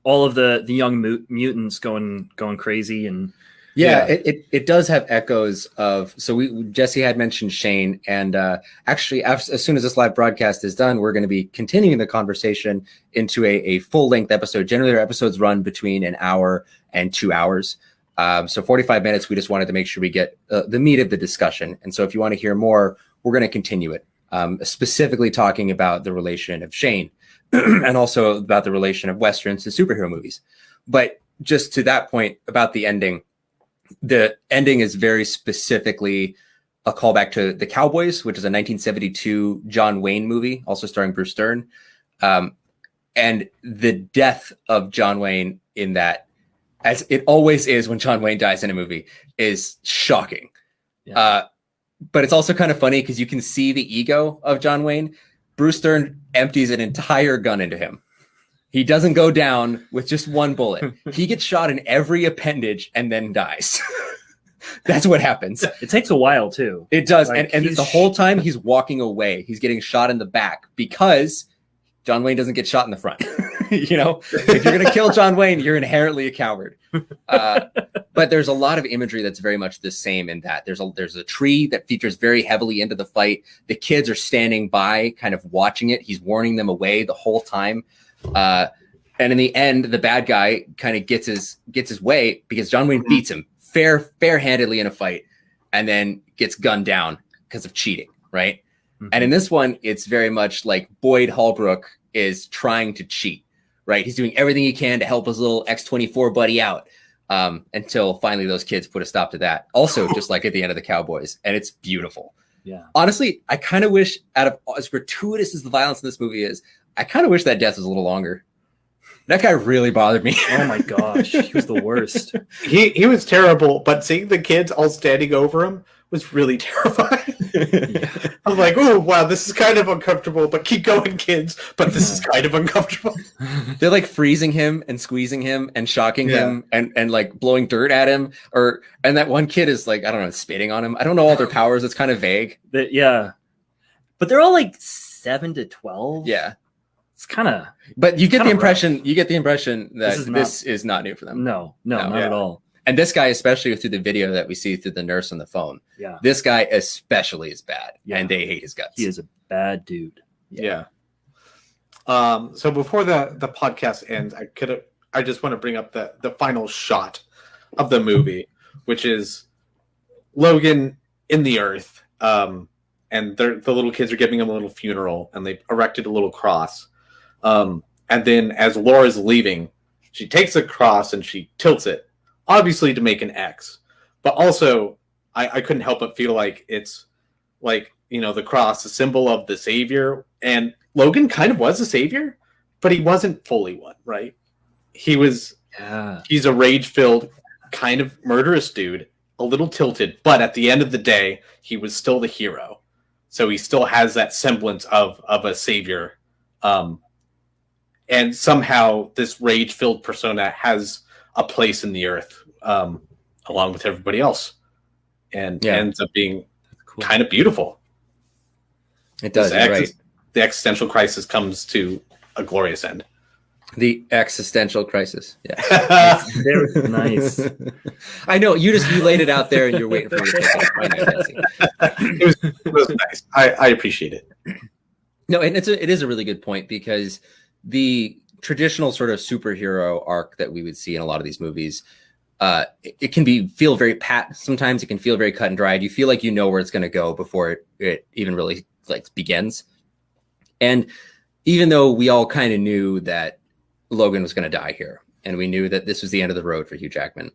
all of the young mutants going crazy, and it does have echoes of. So Jesse had mentioned Shane, and actually, as soon as this live broadcast is done, we're going to be continuing the conversation into a full length episode. Generally, our episodes run between an hour and 2 hours. So 45 minutes. We just wanted to make sure we get the meat of the discussion. And so, if you want to hear more, we're going to continue it. Specifically talking about the relation of Shane and also about the relation of Westerns to superhero movies. But just to that point about the ending is very specifically a callback to The Cowboys, which is a 1972 John Wayne movie, also starring Bruce Dern. And the death of John Wayne in that, as it always is when John Wayne dies in a movie, is shocking. Yeah. But it's also kind of funny because you can see the ego of John Wayne. Bruce Dern empties an entire gun into him. He doesn't go down with just one bullet. He gets shot in every appendage and then dies. That's what happens. It takes a while too. It does. Like, and the whole time he's walking away, he's getting shot in the back because John Wayne doesn't get shot in the front. If you're going to kill John Wayne, you're inherently a coward. But there's a lot of imagery that's very much the same in that there's a tree that features very heavily into the fight. The kids are standing by kind of watching it. He's warning them away the whole time. And in the end, the bad guy kind of gets his way because John Wayne beats him fair-handedly in a fight and then gets gunned down because of cheating, right? Mm-hmm. And in this one, it's very much like Boyd Holbrook is trying to cheat. Right, he's doing everything he can to help his little X-24 buddy out until finally those kids put a stop to that. Also, just like at the end of The Cowboys, and it's beautiful. Yeah, honestly, I kind of wish, out of as gratuitous as the violence in this movie is, I kind of wish that death was a little longer. That guy really bothered me. Oh my gosh, he was the worst. He was terrible, but seeing the kids all standing over him was really terrifying. Yeah. I'm like, oh wow, this is kind of uncomfortable, but keep going, kids. But this is kind of uncomfortable. They're like freezing him and squeezing him and shocking him and like blowing dirt at him, and that one kid is like, I don't know, spitting on him. I don't know all their powers. It's kind of vague. But they're all like 7 to 12. Yeah. It's kind of, but you get the impression that this is not new for them. No, not at all. And this guy, especially through the video that we see through the nurse on the phone, this guy especially is bad, and they hate his guts. He is a bad dude. Yeah. So before the podcast ends, I just want to bring up the final shot of the movie, which is Logan in the earth, and the little kids are giving him a little funeral, and they erected a little cross. And then as Laura's leaving, she takes the cross and she tilts it, obviously to make an X, but also I couldn't help but feel like it's like, the cross, a symbol of the savior, and Logan kind of was a savior, but he wasn't fully one, right? He's a rage-filled, kind of murderous dude, a little tilted, but at the end of the day, he was still the hero. So he still has that semblance of a savior. And somehow this rage-filled persona has a place in the earth, along with everybody else, and ends up being kind of beautiful. It does, right? The existential crisis comes to a glorious end. The existential crisis. Yeah. Very nice. I know you laid it out there and you're waiting for me to pick up. It was nice. I appreciate it. No, and it is a really good point, because the traditional sort of superhero arc that we would see in a lot of these movies, it can feel very pat. Sometimes it can feel very cut and dried. You feel like you know where it's going to go before it even really begins. And even though we all kind of knew that Logan was going to die here, and we knew that this was the end of the road for Hugh Jackman,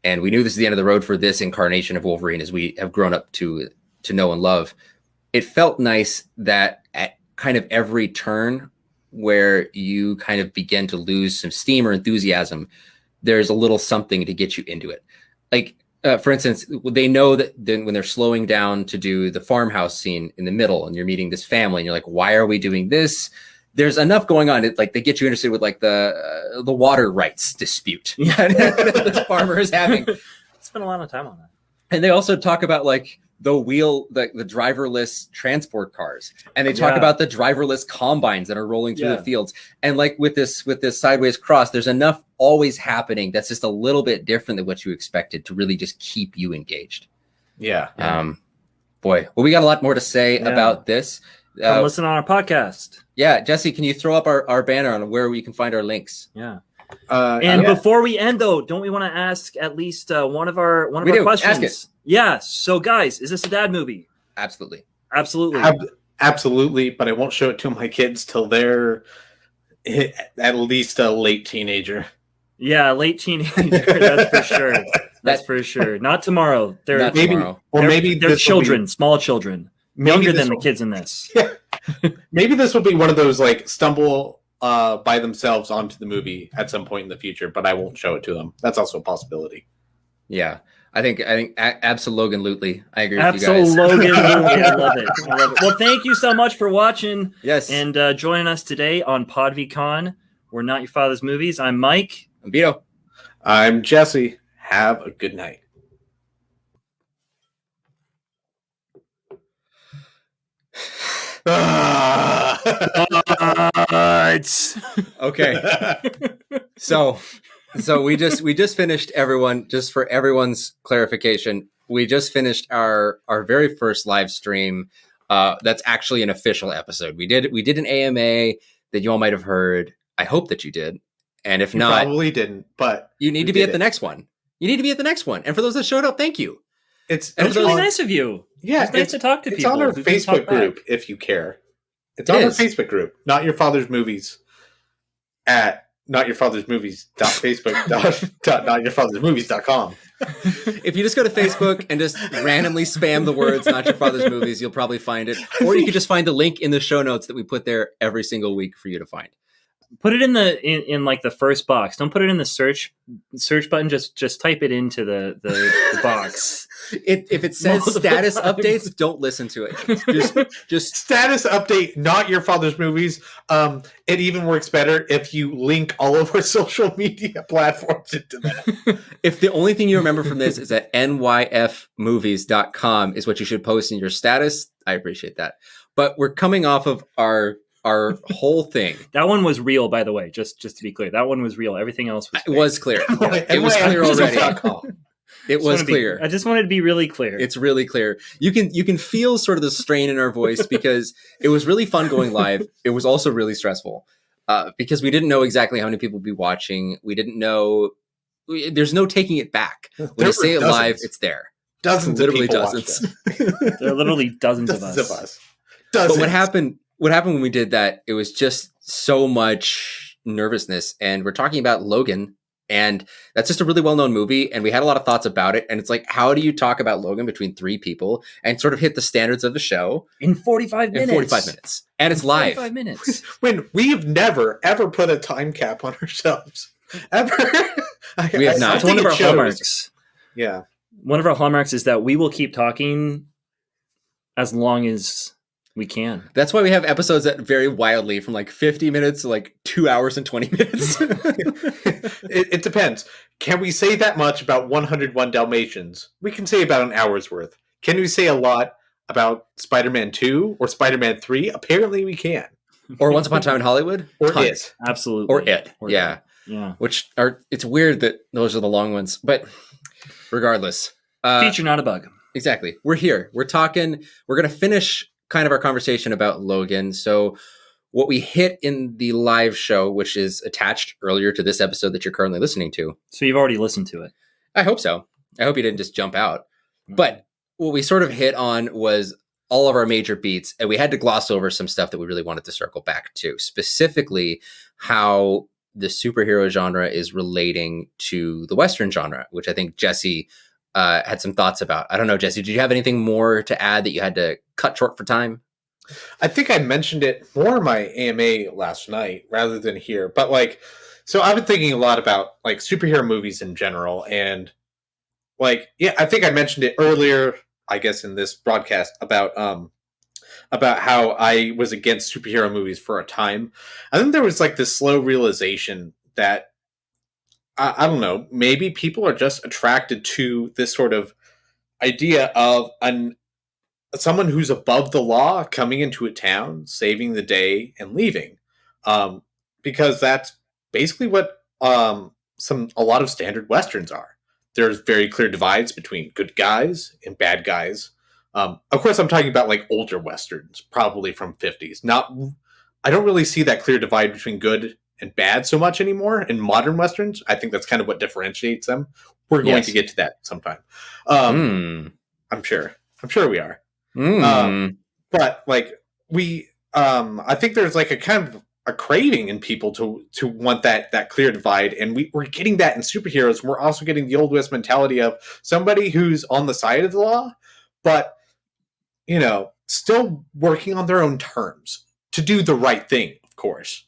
and we knew this is the end of the road for this incarnation of Wolverine as we have grown up to know and love, it felt nice that at kind of every turn where you kind of begin to lose some steam or enthusiasm, there's a little something to get you into it. Like, for instance, they know that then when they're slowing down to do the farmhouse scene in the middle and you're meeting this family and you're like, why are we doing this? there's enough going on. It, like they get you interested with like the water rights dispute that this farmer is having. Spend a lot of time on that. And they also talk about like the driverless transport cars, and they talk about the driverless combines that are rolling through the fields. And like with this sideways cross, there's enough always happening that's just a little bit different than what you expected to really just keep you engaged. Yeah. Boy, well, we got a lot more to say about this. Come listen on our podcast. Yeah, Jesse, can you throw up our banner on where we can find our links? Yeah. Before we end, though, don't we want to ask at least one of our questions? Ask it. Yeah. So, guys, is this a dad movie? Absolutely. Absolutely, but I won't show it to my kids till they're at least a late teenager. Yeah, late teenager. That's for sure. That's for sure. Not tomorrow. They're children, small children, younger than the kids in this. Yeah. Maybe this will be one of those like stumble by themselves onto the movie at some point in the future, but I won't show it to them. That's also a possibility. Yeah. I think absolutely. I agree with you guys. Absolutely. I love it. Well, thank you so much for watching. Yes. And joining us today on PodVCon. We're Not Your Father's Movies. I'm Mike. I'm Vito. I'm Jesse. Have a good night. Okay. So we just finished, everyone, just for everyone's clarification, we just finished our very first live stream. That's actually an official episode. We did an AMA that you all might have heard. I hope that you did. And if not, probably didn't, but you need to be at the next one. You need to be at the next one. And for those that showed up, thank you. It's really nice of you. Yeah, it's nice to talk to people. It's on our Facebook group if you care. It's on our Facebook group, Not Your Father's Movies, at notyourfathersmovies.facebook.notyourfathersmovies.com. If you just go to Facebook and just randomly spam the words Not Your Father's Movies, you'll probably find it. Or you could just find the link in the show notes that we put there every single week for you to find. Put it in like the first box. Don't put it in the search button. Just type it into the box. If it says status updates, don't listen to it. Just status update, Not Your Father's Movies. It even works better if you link all of our social media platforms into that. If the only thing you remember from this is that nyfmovies.com is what you should post in your status, I appreciate that. But we're coming off of our whole thing. That one was real, by the way, just to be clear. That one was real. Everything else was fake. It was clear. It was clear already. It was clear. I just wanted to be really clear. It's really clear. You can feel sort of the strain in our voice because it was really fun going live. It was also really stressful because we didn't know exactly how many people would be watching. We didn't know. There's no taking it back. When you say it live, it's there. Dozens literally of people dozens. There are literally dozens of us. But what happened when we did that, it was just so much nervousness. And we're talking about Logan, and that's just a really well-known movie. And we had a lot of thoughts about it. And it's like, how do you talk about Logan between three people and sort of hit the standards of the show in 45 minutes? In 45 minutes. And it's live. 45 minutes. When we've never, ever put a time cap on ourselves. Ever. We have not. It's one of our hallmarks. Yeah. One of our hallmarks is that we will keep talking as long as we can. That's why we have episodes that vary wildly from like 50 minutes to like 2 hours and 20 minutes. It depends. Can we say that much about 101 Dalmatians? We can say about an hour's worth. Can we say a lot about Spider-Man 2 or Spider-Man 3? Apparently we can. Or Once Upon a Time in Hollywood? Or Tons. It. Absolutely. Or It. Yeah. Which are, it's weird that those are the long ones, but regardless. Feature, not a bug. Exactly. We're here. We're talking. We're going to finish kind of our conversation about Logan. So what we hit in the live show, which is attached earlier to this episode that you're currently listening to. So you've already listened to it. I hope so. I hope you didn't just jump out. But what we sort of hit on was all of our major beats, and we had to gloss over some stuff that we really wanted to circle back to, specifically how the superhero genre is relating to the Western genre, which I think Jesse had some thoughts about. I don't know, Jesse, did you have anything more to add that you had to cut short for time? I think I mentioned it more in my AMA last night rather than here. But like, so I've been thinking a lot about like superhero movies in general. And like, yeah, I think I mentioned it earlier, I guess, in this broadcast about about how I was against superhero movies for a time. I think there was like this slow realization that I don't know, maybe people are just attracted to this sort of idea of someone who's above the law coming into a town, saving the day, and leaving, um, because that's basically what a lot of standard westerns are. There's very clear divides between good guys and bad guys. Of course, I'm talking about like older westerns, probably from '50s. Not, I don't really see that clear divide between good and bad so much anymore in modern westerns. I think that's kind of what differentiates them. We're going to get to that sometime. I'm sure. I'm sure we are. But like I think there's like a kind of a craving in people to want that clear divide, and we're getting that in superheroes. We're also getting the old west mentality of somebody who's on the side of the law, but still working on their own terms to do the right thing, of course.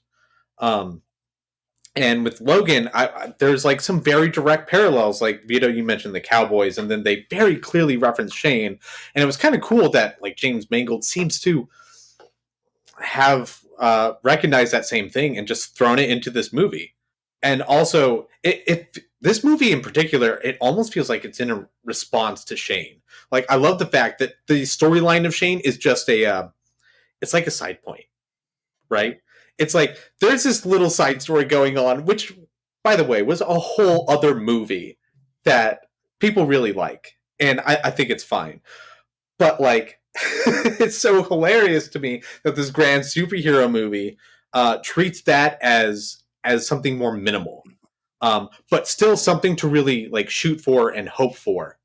And with Logan, there's like some very direct parallels. Like Vito, you mentioned the Cowboys, and then they very clearly reference Shane. And it was kind of cool that like James Mangold seems to have recognized that same thing and just thrown it into this movie. And also, this movie in particular, it almost feels like it's in a response to Shane. Like I love the fact that the storyline of Shane is just it's like a side point, right? It's like there's this little side story going on, which, by the way, was a whole other movie that people really like, and I think it's fine. But like, it's so hilarious to me that this grand superhero movie treats that as something more minimal, but still something to really like shoot for and hope for.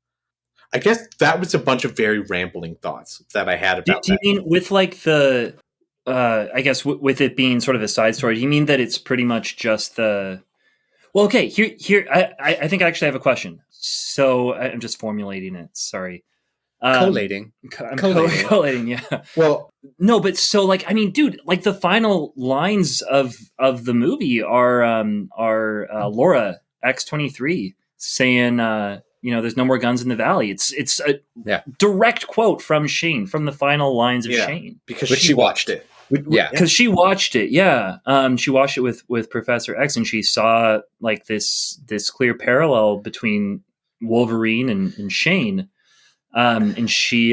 I guess that was a bunch of very rambling thoughts that I had about. Do you mean with like the? I guess with it being sort of a side story, do you mean that it's pretty much just the? Well, okay. Here, I think I actually have a question. So I'm just formulating it. Sorry. Collating. Collating. Yeah. Well, no, but so like, I mean, dude, like the final lines of the movie are Laura X-23 saying, there's no more guns in the valley. It's a direct quote from Shane, from the final lines of Shane, because she watched it. Because she watched it. Yeah. She watched it with Professor X, and she saw like this clear parallel between Wolverine and Shane. And she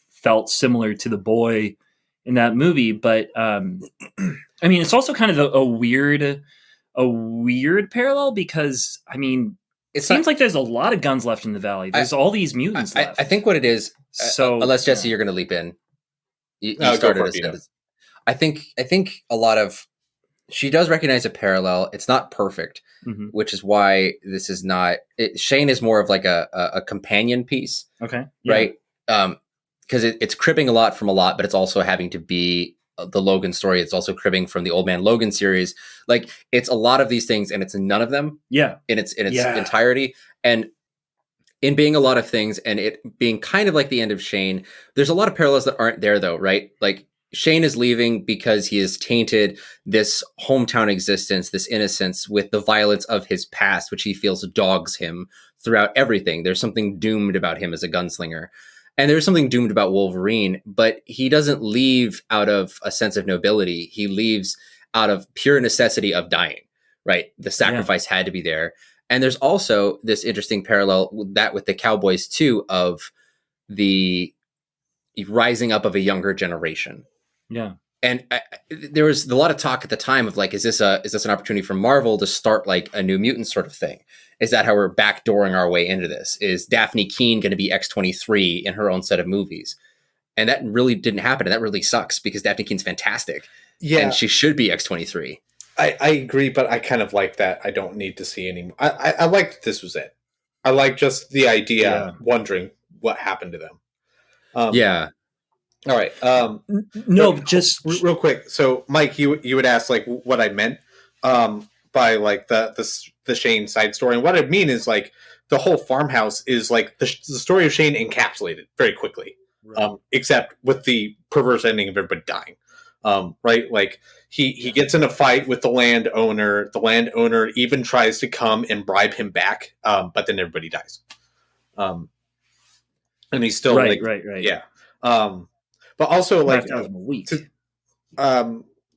felt similar to the boy in that movie, but I mean, it's also kind of a weird parallel because I mean, it seems like there's a lot of guns left in the valley. There's all these mutants left. I think what it is. So unless Jesse, you're going to leap in. You started this. I think a lot of she does recognize a parallel. It's not perfect, which is why this is not. Shane is more of like a companion piece. Okay, right? Because it's cribbing a lot from a lot, but it's also having to be the Logan story. It's also cribbing from the Old Man Logan series. Like it's a lot of these things, and it's none of them. Yeah, in its entirety, and in being a lot of things, and it being kind of like the end of Shane. There's a lot of parallels that aren't there, though, right? Like. Shane is leaving because he has tainted this hometown existence, this innocence, with the violence of his past, which he feels dogs him throughout everything. There's something doomed about him as a gunslinger. And there's something doomed about Wolverine, but he doesn't leave out of a sense of nobility. He leaves out of pure necessity of dying, right? The sacrifice had to be there. And there's also this interesting parallel with the Cowboys, too, of the rising up of a younger generation. Yeah. And there was a lot of talk at the time of like, is this an opportunity for Marvel to start like a New Mutant sort of thing? Is that how we're backdooring our way into this? Is Daphne Keane going to be X-23 in her own set of movies? And that really didn't happen. And that really sucks because Daphne Keane's fantastic. Yeah. And she should be X-23. I agree, but I kind of like that. I don't need to see anymore. I like that this was it. I like just the idea, wondering what happened to them. All right. No, just real quick. So, Mike, you would ask like what I meant by like the Shane side story, and what I mean is like the whole farmhouse is like the story of Shane encapsulated very quickly, right. Except with the perverse ending of everybody dying. Right? Like he gets in a fight with the landowner. The landowner even tries to come and bribe him back, but then everybody dies. And he's still right. Yeah. But also like 5,000 a week.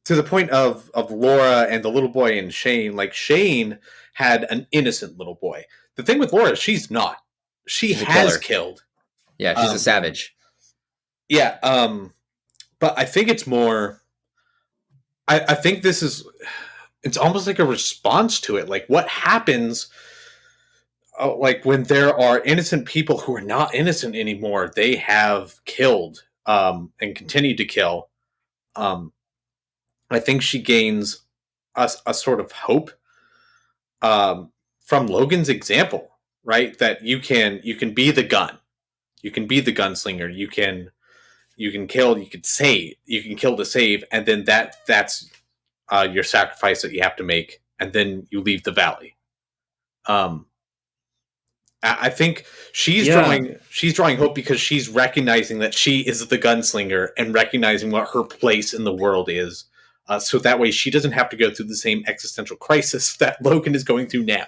To the point of Laura and the little boy and Shane, like Shane had an innocent little boy. The thing with Laura, she's not. She has killed. Yeah, she's a savage. Yeah, but I think it's more. I think this is. It's almost like a response to it. Like what happens, like when there are innocent people who are not innocent anymore, they have killed and continue to kill. I think she gains a sort of hope from Logan's example, right? That you can be the gun, you can be the gunslinger, you can kill, you can save, you can kill to save, and then that's your sacrifice that you have to make, and then you leave the valley. I think she's drawing hope because she's recognizing that she is the gunslinger and recognizing what her place in the world is. So that way she doesn't have to go through the same existential crisis that Logan is going through now.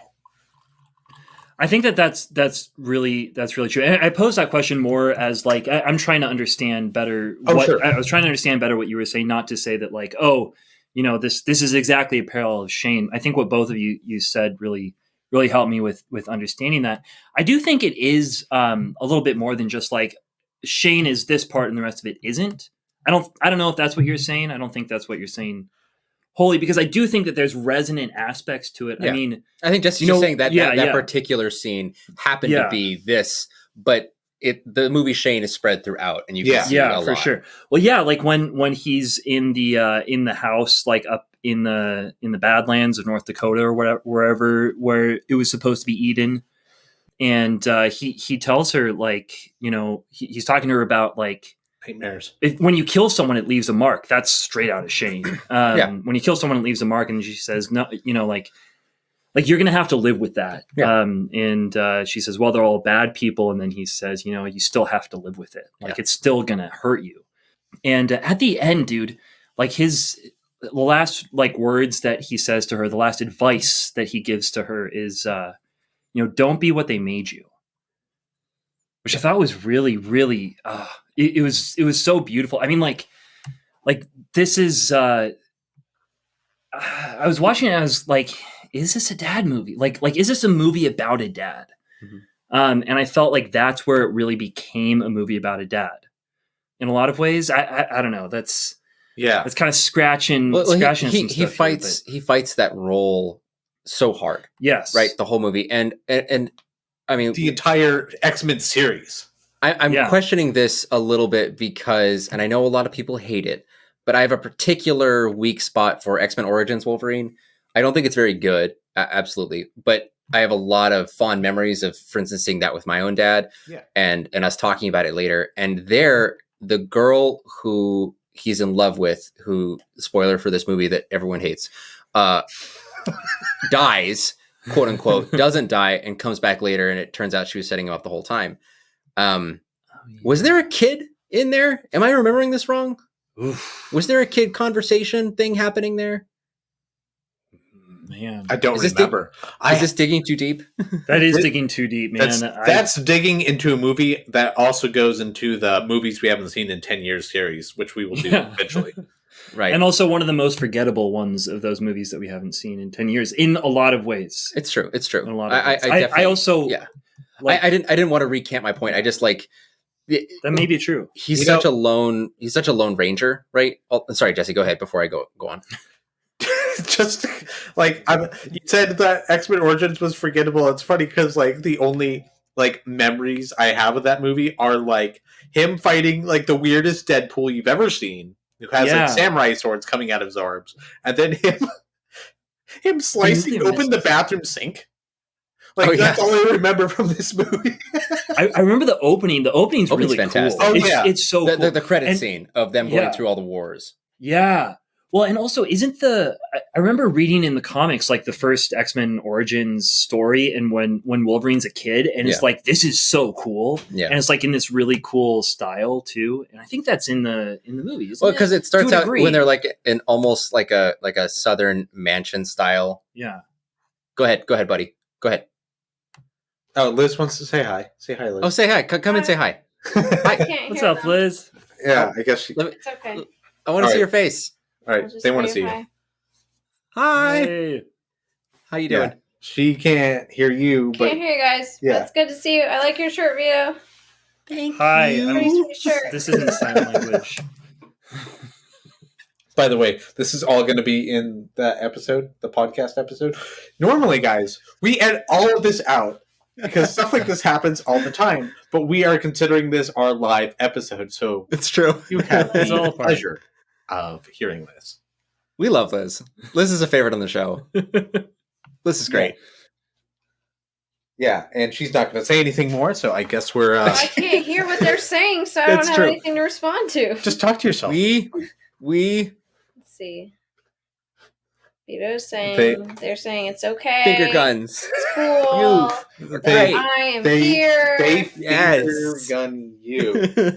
I think that's really true. And I pose that question more as like I'm trying to understand better. Sure. I was trying to understand better what you were saying, not to say that like, oh, this is exactly a parallel of Shane. I think what both of you said really helped me with understanding that. I do think it is a little bit more than just like Shane is this part and the rest of it isn't. I don't know if that's what you're saying. I don't think that's what you're saying wholly, because I do think that there's resonant aspects to it. Yeah. I mean, I think just saying that that particular scene happened to be this, but the movie Shane is spread throughout, and you can see it a lot. For sure. Well, yeah, like when he's in the house, like up in the Badlands of North Dakota or wherever where it was supposed to be Eden, and he tells her like he's talking to her about like nightmares. When you kill someone, it leaves a mark. That's straight out of Shane. When you kill someone, it leaves a mark, and she says no, like you're gonna have to live with that. Yeah. And she says, well, they're all bad people, and then he says, you still have to live with it. Like it's still gonna hurt you. And at the end, dude, like the last like words that he says to her, the last advice that he gives to her is, don't be what they made you. Which I thought was really, really, it was so beautiful. I mean, like this is. I was watching it. And I was like, is this a dad movie? Like, is this a movie about a dad? Mm-hmm. And I felt like that's where it really became a movie about a dad. In a lot of ways, I don't know. That's kind of scratching. He fights that role so hard. Yes, right. The whole movie, and I mean the entire X-Men series. I'm questioning this a little bit because, and I know a lot of people hate it, but I have a particular weak spot for X-Men Origins Wolverine. I don't think it's very good, absolutely, but I have a lot of fond memories of, for instance, seeing that with my own dad, and us talking about it later. And the girl who he's in love with, who, spoiler for this movie that everyone hates, dies, quote unquote, doesn't die, and comes back later, and it turns out she was setting him up the whole time. Was there a kid in there? Am I remembering this wrong? Oof. Was there a kid conversation thing happening there? Man, I don't remember. Is this digging too deep? That is digging too deep, man. That's digging into a movie that also goes into the movies we haven't seen in 10 years series, which we will do eventually. Right. And also one of the most forgettable ones of those movies that we haven't seen in 10 years in a lot of ways. It's true. In a lot of ways. I also I didn't want to recant my point. I just like that may be true. He's such a lone ranger, right? Oh, sorry, Jesse, go ahead before I go on. Just like you said that X-Men Origins was forgettable. It's funny because like the only like memories I have of that movie are like him fighting like the weirdest Deadpool you've ever seen, who has like samurai swords coming out of his arms, and then him slicing open the bathroom sink. Like that's all I remember from this movie. I remember the opening. The opening's really fantastic. Cool. It's so cool. The credit scene of them going through all the wars. Yeah. Well, and also, I remember reading in the comics, like the first X-Men Origins story, and when Wolverine's a kid, and it's like, this is so cool. Yeah. And it's like in this really cool style too. And I think that's in the movie. Well, because it starts out when they're like in almost like a Southern mansion style. Yeah. Go ahead, buddy. Go ahead. Oh, Liz wants to say hi. Say hi, Liz. Oh, say hi. Come and say hi. I can't What's hear up, them. Liz? Yeah, I guess she. Let me, It's okay. I want to All see right. your face. All I'll right, just they want to wave see you. hi. Hi. Hey. How you Yeah. doing? She can't hear you, but Can't hear you guys. Yeah. But it's good to see you. I like your shirt, Vito. Thank Hi. Pretty sweet shirt. This isn't sign language. by the way, this is all going to be in the episode, the podcast episode. Normally, guys, we edit all of this out because stuff like this happens all the time. But we are considering this our live episode, so It's true. you have It's all the a part. pleasure of hearing this. We love Liz. Liz is a favorite on the show. Liz is great. Yeah, and she's not going to say anything more, so I guess we're I can't hear what they're saying, so I That's don't have true. anything to respond to. just talk to yourself. We Let's see. Vito's saying they're saying it's okay. finger guns. It's cool. You. They- I am they- here. They Yes. finger gun you. Wait.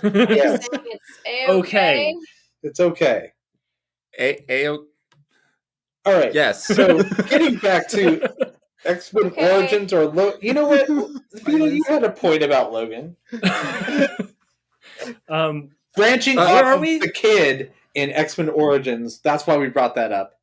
They're Yeah, saying it's Okay. it's okay. All All right. yes. So getting back to X-Men Okay. Origins or you know what? Vito, you had a point about Logan branching Where off are of we? the kid in X-Men Origins. That's why we brought that up.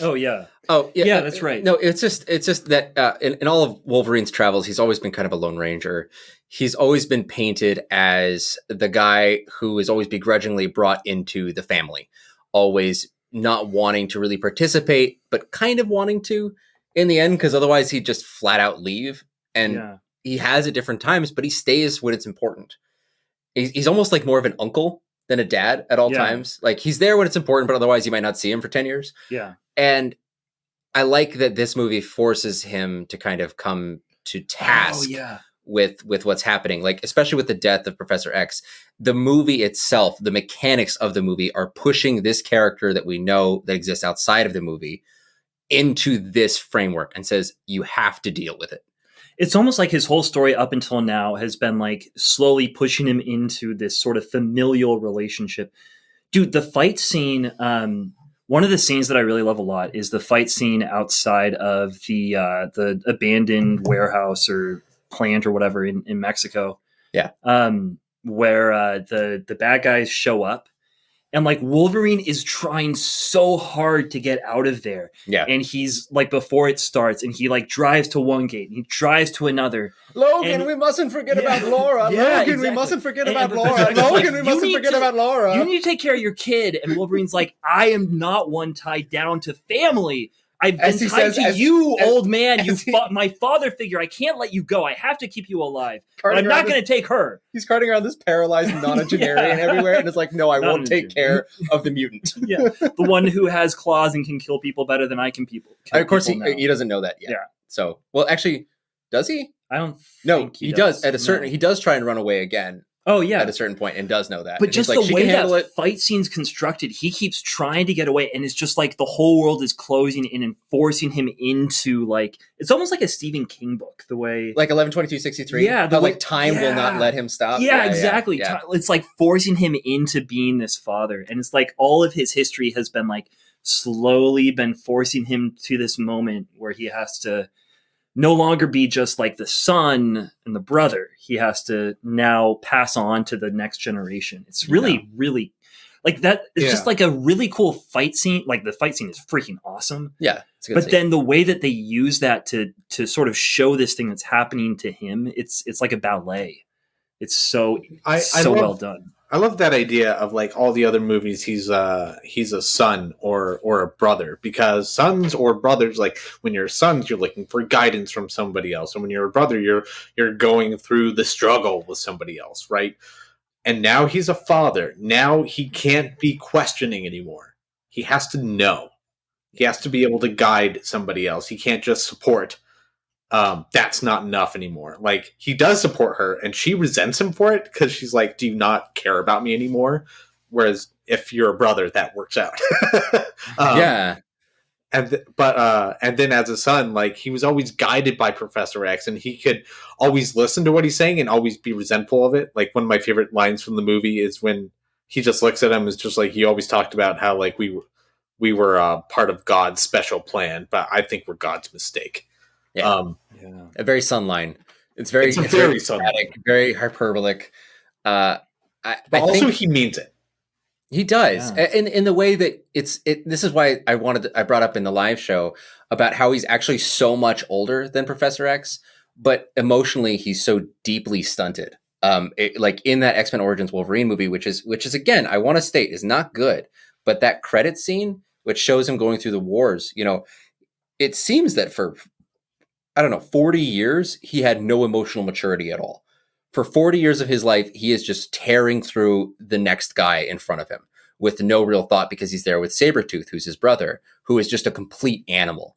Oh yeah. Oh yeah, Yeah, that's right. No, it's just that in all of Wolverine's travels, he's always been kind of a lone ranger. He's always been painted as the guy who is always begrudgingly brought into the family, always not wanting to really participate, but kind of wanting to in the end, because otherwise he'd just flat out leave. And Yeah. he has at different times, but he stays when it's important. He's almost like more of an uncle than a dad at all Yeah. times. Like he's there when it's important, but otherwise you might not see him for 10 years. Yeah. And I like that this movie forces him to kind of come to task Oh yeah. with what's happening, like especially with the death of Professor X. The movie itself, the mechanics of the movie are pushing this character that we know that exists outside of the movie into this framework and says, you have to deal with it. It's almost like his whole story up until now has been like slowly pushing him into this sort of familial relationship. Dude, the fight scene, one of the scenes that I really love a lot is the fight scene outside of the abandoned warehouse or plant or whatever in Mexico. Yeah. Where the bad guys show up. And like Wolverine is trying so hard to get out of there. Yeah. And he's like, before it starts, and he like drives to one gate and he drives to another. Logan, And- we mustn't forget Yeah. about Laura. Yeah, Logan, exactly. we mustn't forget And about the Laura. Professor X is Logan, like, we "You mustn't need forget to- about Laura. You need to take care of your kid. And Wolverine's like, I am not one tied down to family. I've been As he tied says, to as- you, as- old man. You as he- my father figure. I can't let you go. I have to keep you alive. But Carting I'm not around going to take her. He's carting around this paralyzed nonagenarian Yeah. everywhere, and it's like, no, I won't take Nonagenarian. care of the mutant. Yeah, the one who has claws and can kill people better than I can kill Of course, people now. he doesn't know that yet. Yeah. So, well, actually, does he? I don't. No, think he does. At a No. certain, he does try and run away again Oh yeah. at a certain point, and does know that. But And he's just like, the she way can handle that it. fight scene's constructed, he keeps trying to get away, and it's just like the whole world is closing in and forcing him into like it's almost like a Stephen King book. The way, Like 11/22/63. Yeah, the how, way- like time will not yeah. let him stop. yeah, exactly. yeah. It's like forcing him into being this father, and it's like all of his history has been like slowly been forcing him to this moment where he has to no longer be just like the son and the brother. He has to now pass on to the next generation. It's really, really like that. It's just Yeah. like a really cool fight scene. Like the fight scene is freaking awesome. Yeah, it's a good But scene. then the way that they use that to sort of show this thing that's happening to him, it's like a ballet. It's so I so love, well done. I love that idea of like all the other movies. He's a son or a brother, because sons or brothers, like when you're sons, you're looking for guidance from somebody else, and when you're a brother, you're going through the struggle with somebody else, right? And now he's a father. Now he can't be questioning anymore. He has to know. He has to be able to guide somebody else. He can't just support. That's not enough anymore. Like, he does support her, and she resents him for it because she's like, "Do you not care about me anymore?" Whereas if you're a brother, that works out. yeah, And then as a son, like, he was always guided by Professor X, and he could always listen to what he's saying and always be resentful of it. Like, one of my favorite lines from the movie is when he just looks at him, is just like, he always talked about how like we were part of God's special plan, but I think we're God's mistake. Yeah. Yeah. a very sun line. It's very, It's a it's very very subtle. dramatic, very hyperbolic. I But also think he means it. he does, Yeah. in the way that this is why I brought up in the live show about how he's actually so much older than Professor X, but emotionally he's so deeply stunted. Like in that X-Men Origins Wolverine movie, which is again, I want to state, is not good, but that credit scene, which shows him going through the wars, you know, it seems that for, I don't know, 40 years, he had no emotional maturity at all. For 40 years of his life, he is just tearing through the next guy in front of him with no real thought, because he's there with Sabretooth, who's his brother, who is just a complete animal,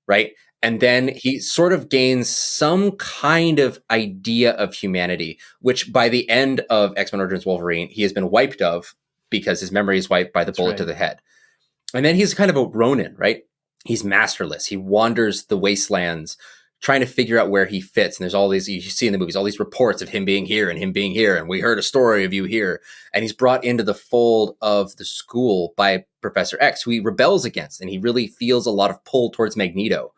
right? And then he sort of gains some kind of idea of humanity, which by the end of X-Men Origins Wolverine, he has been wiped of because his memory is wiped by the bullet to the head. And then he's kind of a Ronin, right? He's masterless. He wanders the wastelands trying to figure out where he fits. And there's all these, you see in the movies, all these reports of him being here and him being here. And we heard a story of you here. And he's brought into the fold of the school by Professor X, who he rebels against. And he really feels a lot of pull towards Magneto.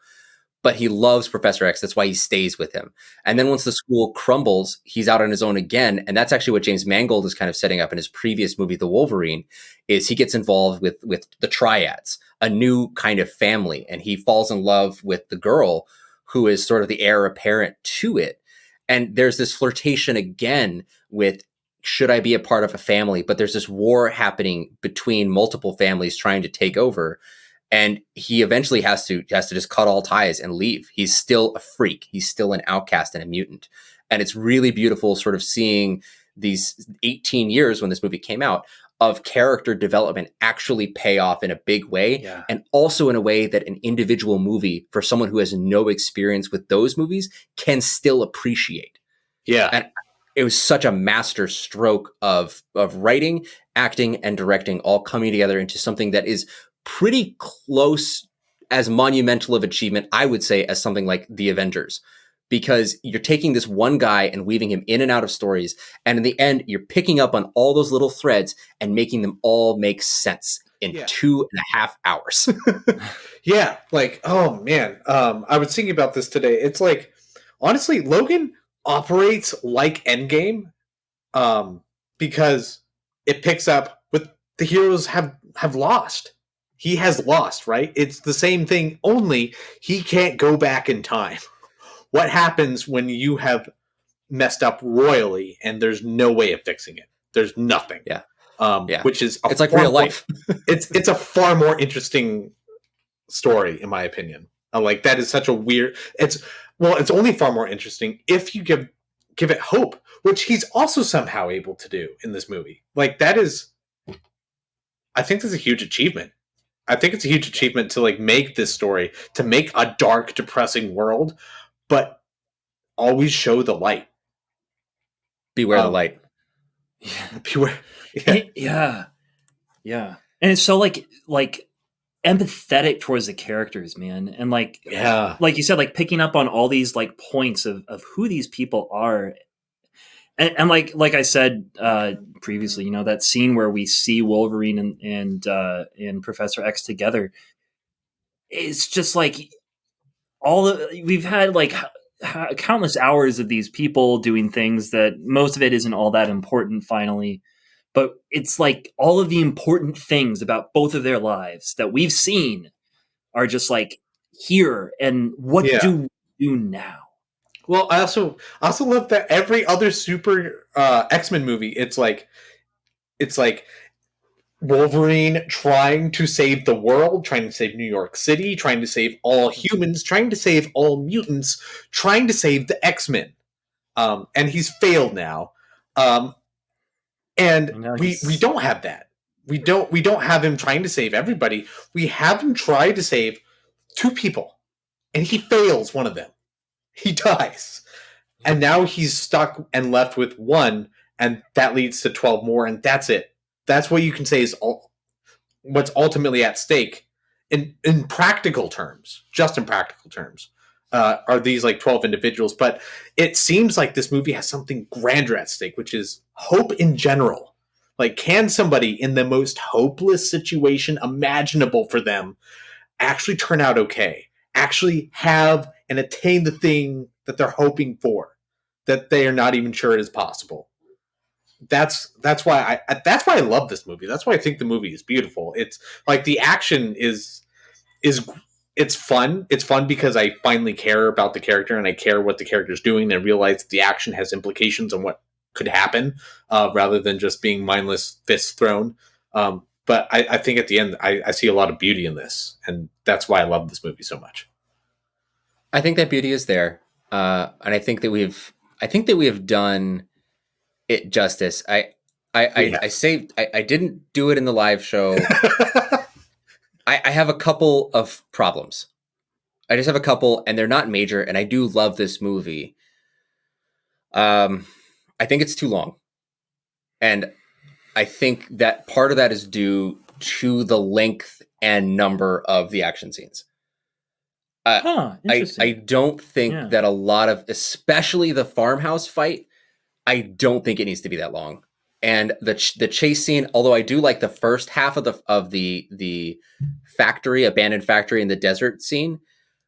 But he loves Professor X. That's why he stays with him. And then once the school crumbles, he's out on his own again. And that's actually what James Mangold is kind of setting up in his previous movie, The Wolverine, is he gets involved with the Triads, a new kind of family. And he falls in love with the girl who is sort of the heir apparent to it. And there's this flirtation again with, should I be a part of a family? But there's this war happening between multiple families trying to take over. And he eventually has to just cut all ties and leave. He's still a freak. He's still an outcast and a mutant. And it's really beautiful sort of seeing these 18 years when this movie came out of character development actually pay off in a big way. Yeah. And also in a way that an individual movie, for someone who has no experience with those movies, can still appreciate. Yeah. And it was such a master stroke of writing, acting, and directing all coming together into something that is pretty close, as monumental of achievement, I would say, as something like The Avengers, because you're taking this one guy and weaving him in and out of stories. And in the end, you're picking up on all those little threads and making them all make sense in 2.5 hours. Yeah. Like, oh man. I was thinking about this today. It's like, honestly, Logan operates like Endgame, because it picks up with the heroes have lost. He has lost, right? It's the same thing, only he can't go back in time. What happens when you have messed up royally and there's no way of fixing it? There's nothing. Yeah. Which is it's like real life. It's a far more interesting story, in my opinion. Like, that is such a weird. It's only far more interesting if you give it hope, which he's also somehow able to do in this movie. Like, I think that's a huge achievement. I think it's a huge achievement to like make this story, to make a dark, depressing world, but always show the light. Beware the light. Beware. Yeah. And it's so like empathetic towards the characters, man. And like you said, like picking up on all these like points of who these people are. And like I said previously, you know, that scene where we see Wolverine and Professor X together, it's just like we've had like countless hours of these people doing things that most of it isn't all that important finally. But it's like all of the important things about both of their lives that we've seen are just like here. And what do we do now? Well, I also love that every other super X-Men movie, it's like Wolverine trying to save the world, trying to save New York City, trying to save all humans, trying to save all mutants, trying to save the X-Men. And he's failed now. And we don't have that. We don't have him trying to save everybody. We have him try to save 2 people, and he fails one of them. He dies. And now he's stuck and left with 1, and that leads to 12 more, and that's it. That's what you can say is what's ultimately at stake in practical terms, just in practical terms, are these like 12 individuals. But it seems like this movie has something grander at stake, which is hope in general. Like, can somebody in the most hopeless situation imaginable for them actually turn out okay? Actually have and attain the thing that they're hoping for? that they are not even sure it is possible. That's why I love this movie. That's why I think the movie is beautiful. It's like the action is it's fun. It's fun because I finally care about the character and I care what the character's doing and realize the action has implications on what could happen, rather than just being mindless fists thrown. But I think at the end I see a lot of beauty in this, and that's why I love this movie so much. I think that beauty is there, and I think that we have done it justice. I didn't do it in the live show. I have a couple of problems. I just have a couple, and they're not major, and I do love this movie. I think it's too long. And I think that part of that is due to the length and number of the action scenes. I don't think that a lot of, especially the farmhouse fight, I don't think it needs to be that long. And the chase scene, although I do like the first half of the factory, abandoned factory in the desert scene,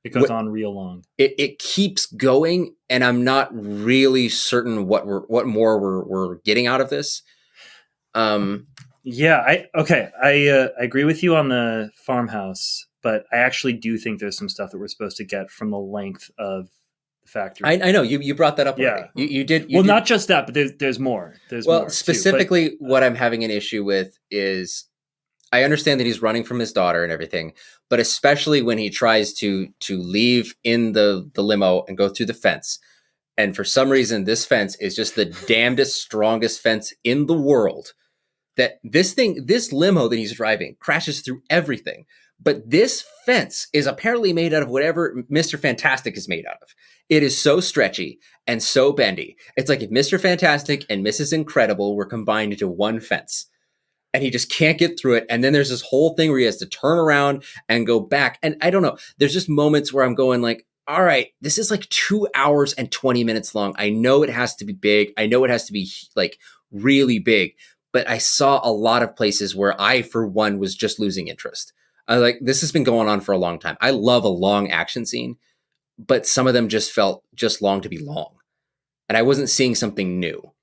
it goes on real long. It keeps going, and I'm not really certain what more we're getting out of this. Yeah, I agree with you on the farmhouse, but I actually do think there's some stuff that we're supposed to get from the length of the factory. I know you brought that up already. You did. Not just that, but there's more. There's more specifically too, but, what I'm having an issue with is I understand that he's running from his daughter and everything, but especially when he tries to leave in the limo and go through the fence. And for some reason, this fence is just the damnedest, strongest fence in the world. That this limo that he's driving crashes through everything. But this fence is apparently made out of whatever Mr. Fantastic is made out of. It is so stretchy and so bendy. It's like if Mr. Fantastic and Mrs. Incredible were combined into one fence. And he just can't get through it. And then there's this whole thing where he has to turn around and go back. And I don't know. There's just moments where I'm going like, all right, this is like 2 hours and 20 minutes long. I know it has to be big. I know it has to be like really big. But I saw a lot of places where I, for one, was just losing interest. I was like, this has been going on for a long time. I love a long action scene, but some of them just felt just long to be long. And I wasn't seeing something new,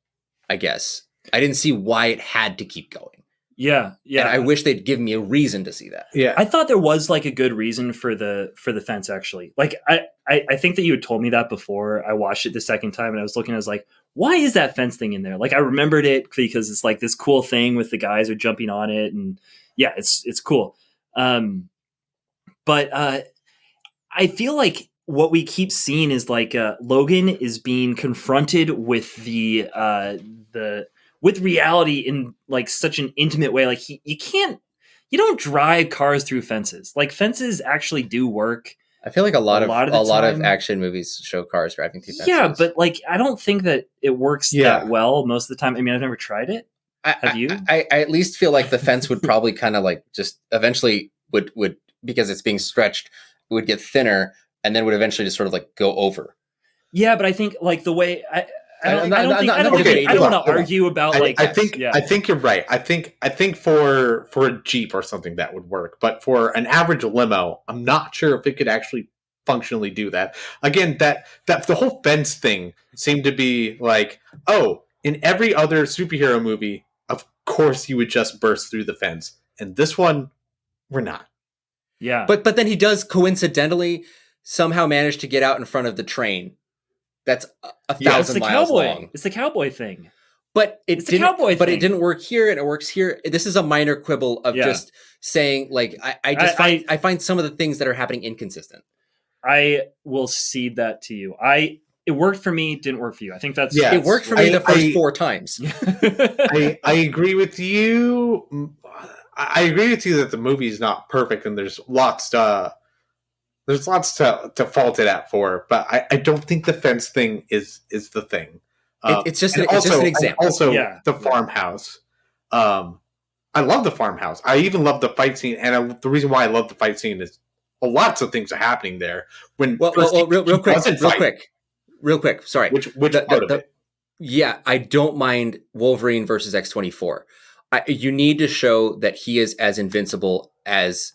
I guess. I didn't see why it had to keep going. Yeah. And I wish they'd give me a reason to see that. Yeah. I thought there was like a good reason for the fence, actually. Like I think that you had told me that before I watched it the second time, and I was like, why is that fence thing in there? Like I remembered it because it's like this cool thing with the guys are jumping on it, and yeah, it's cool. But I feel like what we keep seeing is like Logan is being confronted with with reality in like such an intimate way. Like you don't drive cars through fences. Like fences actually do work. I feel like a lot of action movies show cars driving through fences. Yeah, but like I don't think that it works that well most of the time. I mean, I've never tried it. Have you? I at least feel like the fence would probably kind of like just eventually would because it's being stretched, it would get thinner and then would eventually just sort of like go over. Yeah, but I think like the way I don't want to argue about like. I think you're right. I think for a Jeep or something that would work, but for an average limo, I'm not sure if it could actually functionally do that. Again, that the whole fence thing seemed to be like, oh, in every other superhero movie, of course you would just burst through the fence, and this one, we're not. Yeah, but then he does coincidentally somehow manage to get out in front of the train. That's 1,000 miles long. It's the cowboy thing. But it didn't work here, and it works here. This is a minor quibble of just saying, like, I find some of the things that are happening inconsistent. I will cede that to you. It worked for me, didn't work for you. I think that's it worked for me the first 4 times. I agree with you. I agree with you that the movie is not perfect, and there's lots to fault it at for, but I don't think the fence thing is the thing. It's just an example. Also, the farmhouse. I love the farmhouse. I even love the fight scene, and the reason why I love the fight scene is lots of things are happening there. Real quick. Sorry. Which part of it? Yeah, I don't mind Wolverine versus X-24. You need to show that he is as invincible as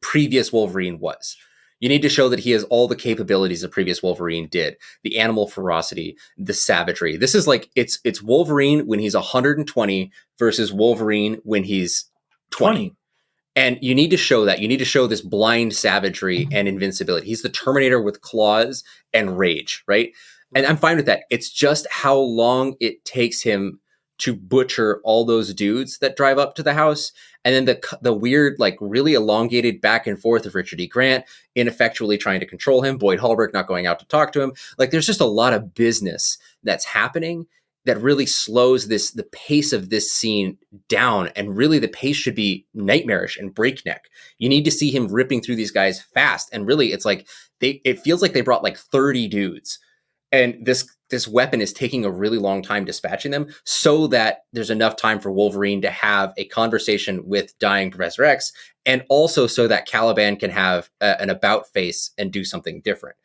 previous Wolverine was. You need to show that he has all the capabilities the previous Wolverine did. The animal ferocity, the savagery. This is like, it's Wolverine when he's 120 versus Wolverine when he's 20. And you need to show that. You need to show this blind savagery and invincibility. He's the Terminator with claws and rage, right? And I'm fine with that. It's just how long it takes him to butcher all those dudes that drive up to the house. And then the weird, like really elongated back and forth of Richard E. Grant ineffectually trying to control him, Boyd Holbrook not going out to talk to him. Like there's just a lot of business that's happening that really slows the pace of this scene down. And really the pace should be nightmarish and breakneck. You need to see him ripping through these guys fast. And really it's like, it feels like they brought like 30 dudes. And this weapon is taking a really long time dispatching them so that there's enough time for Wolverine to have a conversation with dying Professor X. And also so that Caliban can have an about face and do something different.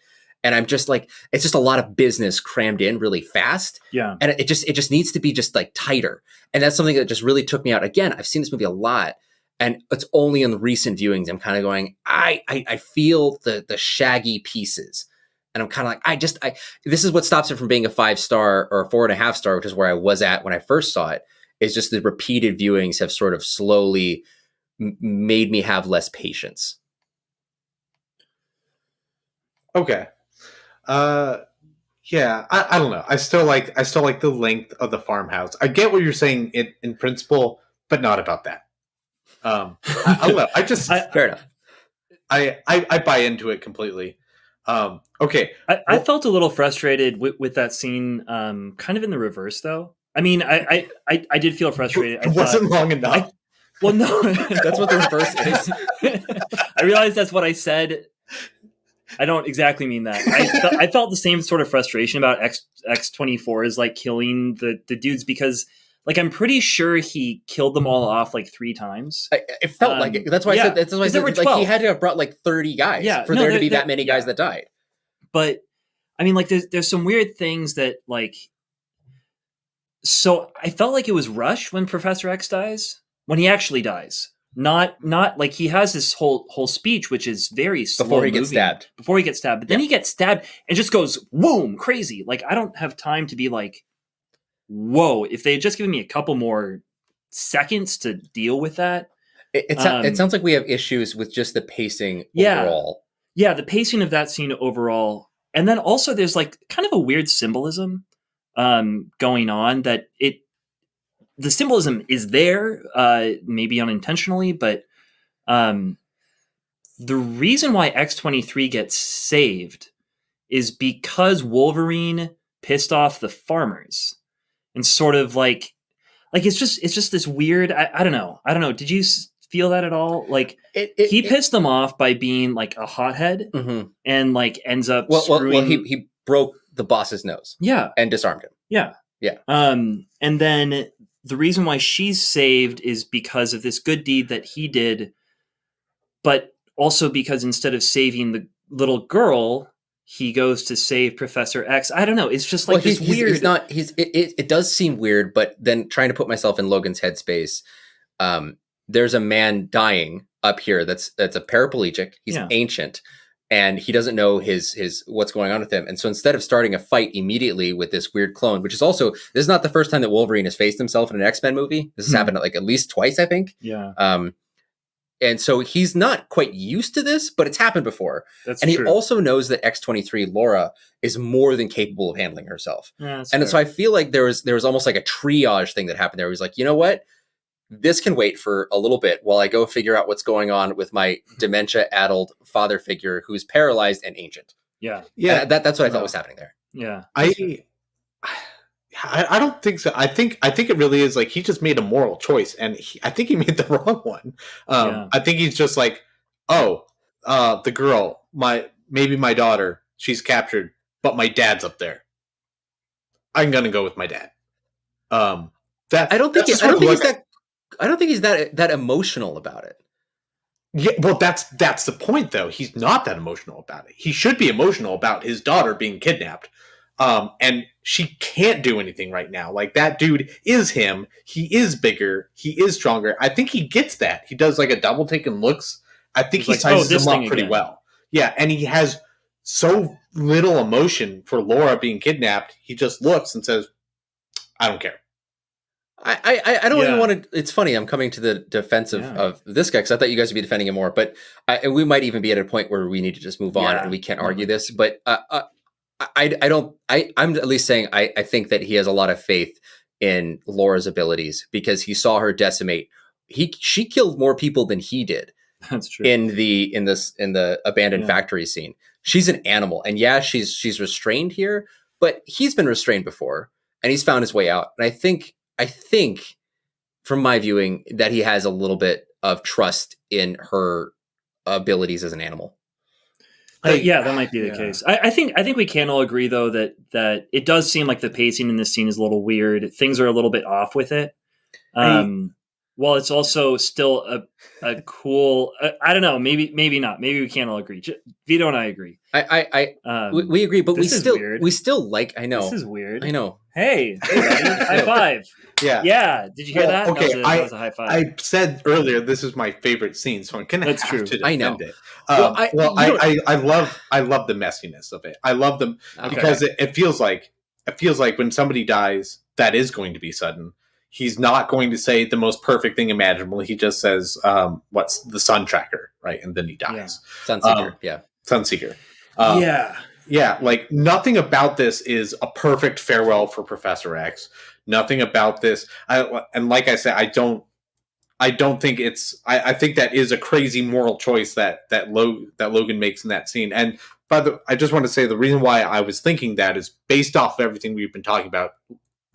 And I'm just like, it's just a lot of business crammed in really fast. Yeah. And it just needs to be just like tighter. And that's something that just really took me out. Again, I've seen this movie a lot, and it's only in the recent viewings I'm kind of going, I feel the shaggy pieces. And I'm kind of like, this is what stops it from being a 5-star or a 4.5 star, which is where I was at when I first saw it, is just the repeated viewings have sort of slowly made me have less patience. Okay. Yeah, I don't know. I still like the length of the farmhouse. I get what you're saying in principle, but not about that. I don't know. Fair enough. I buy into it completely. Okay. I felt a little frustrated with that scene, kind of in the reverse though. I mean, I did feel frustrated. It wasn't long enough. Well, no. That's what the reverse is. I realized that's what I said. I don't exactly mean that. I felt the same sort of frustration about X-24 is like killing the dudes because like I'm pretty sure he killed them all off like 3 times. It felt like it. That's why I said that's why I said like he had to have brought like 30 guys for there to be that many guys that died. But I mean, like there's some weird things that like. So I felt like it was rushed when Professor X dies, when he actually dies. Not like he has this whole speech, which is very slow before he gets stabbed. But then he gets stabbed and just goes, whoom, crazy. Like, I don't have time to be like, whoa, if they had just given me a couple more seconds to deal with that. It sounds like we have issues with just the pacing overall. Yeah, the pacing of that scene overall. And then also there's like kind of a weird symbolism going on that the symbolism is there, maybe unintentionally, but the reason why X-23 gets saved is because Wolverine pissed off the farmers and sort of like it's just this weird. I don't know. Did you feel that at all? Like he pissed them off by being like a hothead and like ends up screwing. Well, he broke the boss's nose. Yeah, and disarmed him. Yeah. And then the reason why she's saved is because of this good deed that he did, but also because instead of saving the little girl, he goes to save Professor X. I don't know. It's just like this weird. It does seem weird, but then trying to put myself in Logan's headspace, there's a man dying up here that's a paraplegic. He's ancient. And he doesn't know his what's going on with him. And so instead of starting a fight immediately with this weird clone, which is also, this is not the first time that Wolverine has faced himself in an X-Men movie. This has happened like at least twice, I think. Yeah. And so he's not quite used to this, but it's happened before. He also knows that X-23 Laura is more than capable of handling herself. Yeah, and so I feel like there was almost like a triage thing that happened there. He was like, you know what? This can wait for a little bit while I go figure out what's going on with my dementia-addled father figure who's paralyzed and ancient. Yeah. Yeah. That's what I thought was happening there. Yeah. I don't think so. I think it really is like he just made a moral choice, and I think he made the wrong one. I think he's just like, the girl, maybe my daughter, she's captured, but my dad's up there. I'm gonna go with my dad. I don't think he's that emotional about it. Yeah, well, that's the point, though. He's not that emotional about it. He should be emotional about his daughter being kidnapped. And she can't do anything right now. Like, that dude is him. He is bigger. He is stronger. I think he gets that. He does like a double take and looks. I think he sizes him up pretty well. Yeah, and he has so little emotion for Laura being kidnapped. He just looks and says, "I don't care." I don't even want to. It's funny. I'm coming to the defense of this guy because I thought you guys would be defending him more. But and we might even be at a point where we need to just move on and we can't argue this. But I don't. I'm at least saying I think that he has a lot of faith in Laura's abilities because he saw her decimate. She killed more people than he did. That's true. In the abandoned factory scene. She's an animal, and she's restrained here, but he's been restrained before, and he's found his way out. And I think from my viewing that he has a little bit of trust in her abilities as an animal. That might be the case. I think we can all agree though that it does seem like the pacing in this scene is a little weird. Things are a little bit off with it. Well, it's also still a cool. I don't know. Maybe not. Maybe we can't all agree. Vito and I agree. We agree, but we still like. I know this is weird. I know. Hey, high five. Yeah. Did you hear that? Okay, that was a high five. I said earlier this is my favorite scene, so I'm gonna have to defend I know. it. I love the messiness of it. I love them because it feels like when somebody dies, that is going to be sudden. He's not going to say the most perfect thing imaginable. He just says, "What's the sun tracker?" Right, and then he dies. Sunseeker. Sunseeker. Yeah. Like nothing about this is a perfect farewell for Professor X. Nothing about this. And like I said, I don't think it's. I think that is a crazy moral choice that Logan makes in that scene. And I just want to say the reason why I was thinking that is based off of everything we've been talking about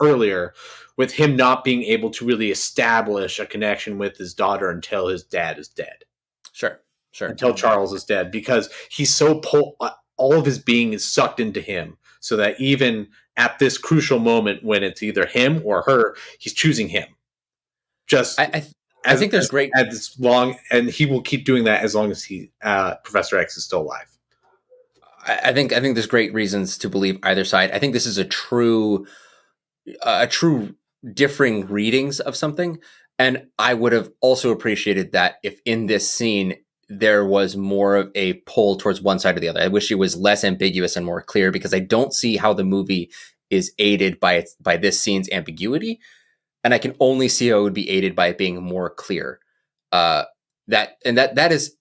earlier, with him not being able to really establish a connection with his daughter until his dad is dead. Sure. Until Charles is dead, because he's so all of his being is sucked into him, so that even at this crucial moment when it's either him or her, he's choosing him. I think there's great as long, and he will keep doing that as long as Professor X is still alive. I think there's great reasons to believe either side. I think this is a true differing readings of something, and I would have also appreciated that if in this scene there was more of a pull towards one side or the other. I wish it was less ambiguous and more clear, because I don't see how the movie is aided by this scene's ambiguity, and I can only see how it would be aided by it being more clear. That is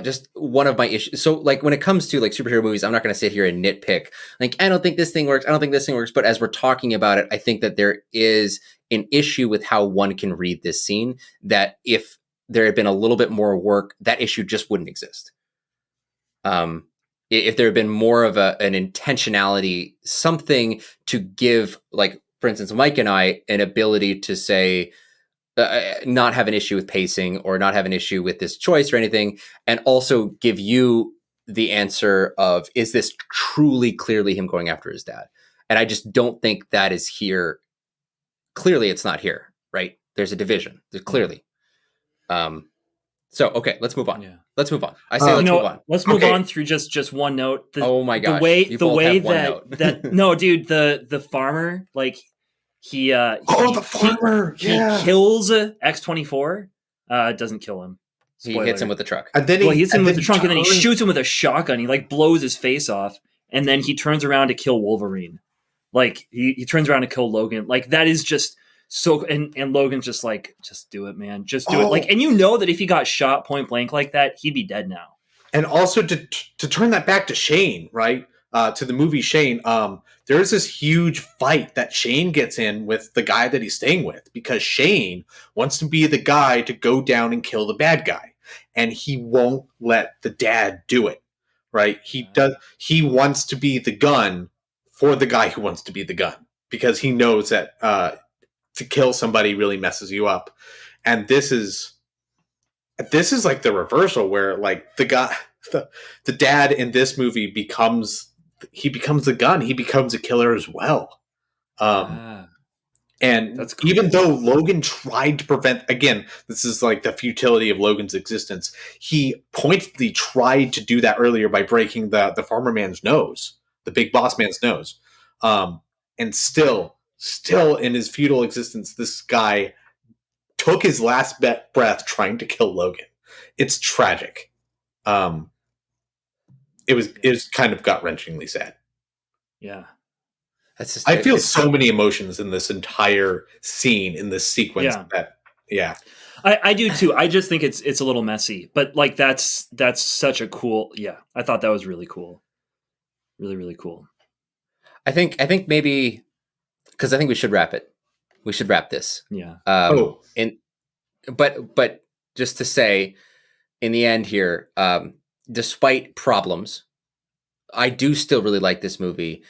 just one of my issues. So like when it comes to like superhero movies, I'm not going to sit here and nitpick. Like, I don't think this thing works. I don't think this thing works. But as we're talking about it, I think that there is an issue with how one can read this scene, that if there had been a little bit more work, that issue just wouldn't exist. If there had been more of an intentionality, something to give, like, for instance, Mike and I, an ability to say, not have an issue with pacing or not have an issue with this choice or anything, and also give you the answer of, is this truly clearly him going after his dad? And I just don't think that is here. Clearly it's not here, right? There's a division. There's clearly. So, okay, let's move on. Yeah. Let's move on. I say let's move on. Let's move on through just one note. Oh my gosh. The way that no, dude, the farmer, like the farmer. He kills X-24. Doesn't kill him. Spoiler. He hits him with the truck. And then he hits him with the trunk, and then he shoots him with a shotgun. He like blows his face off, and then he turns around to kill Wolverine. Like he turns around to kill Logan. Like that is just so. And Logan's just like, just do it, man. Just do it. Like, and you know that if he got shot point blank like that, he'd be dead now. And also to turn that back to Shane, right? To the movie Shane. There is this huge fight that Shane gets in with the guy that he's staying with, because Shane wants to be the guy to go down and kill the bad guy, and he won't let the dad do it. Right? He wants to be the gun for the guy who wants to be the gun, because he knows that to kill somebody really messes you up. And this is like the reversal, where like the guy, the dad in this movie becomes the gun. He becomes a killer as well. And that's cool. Even though Logan tried to prevent, again, this is like the futility of Logan's existence. He pointedly tried to do that earlier by breaking the farmer man's nose, the big boss man's nose. And still in his futile existence, this guy took his last breath trying to kill Logan. It's tragic. it was kind of gut-wrenchingly sad. Yeah. That's just, I feel so many emotions in this entire scene, in this sequence. Yeah. I do too. I just think it's a little messy, but like that's such a cool. Yeah, I thought that was really cool, really really cool. I think maybe because I think we should wrap it. We should wrap this. Yeah. But just to say, in the end here, despite problems, I do still really like this movie,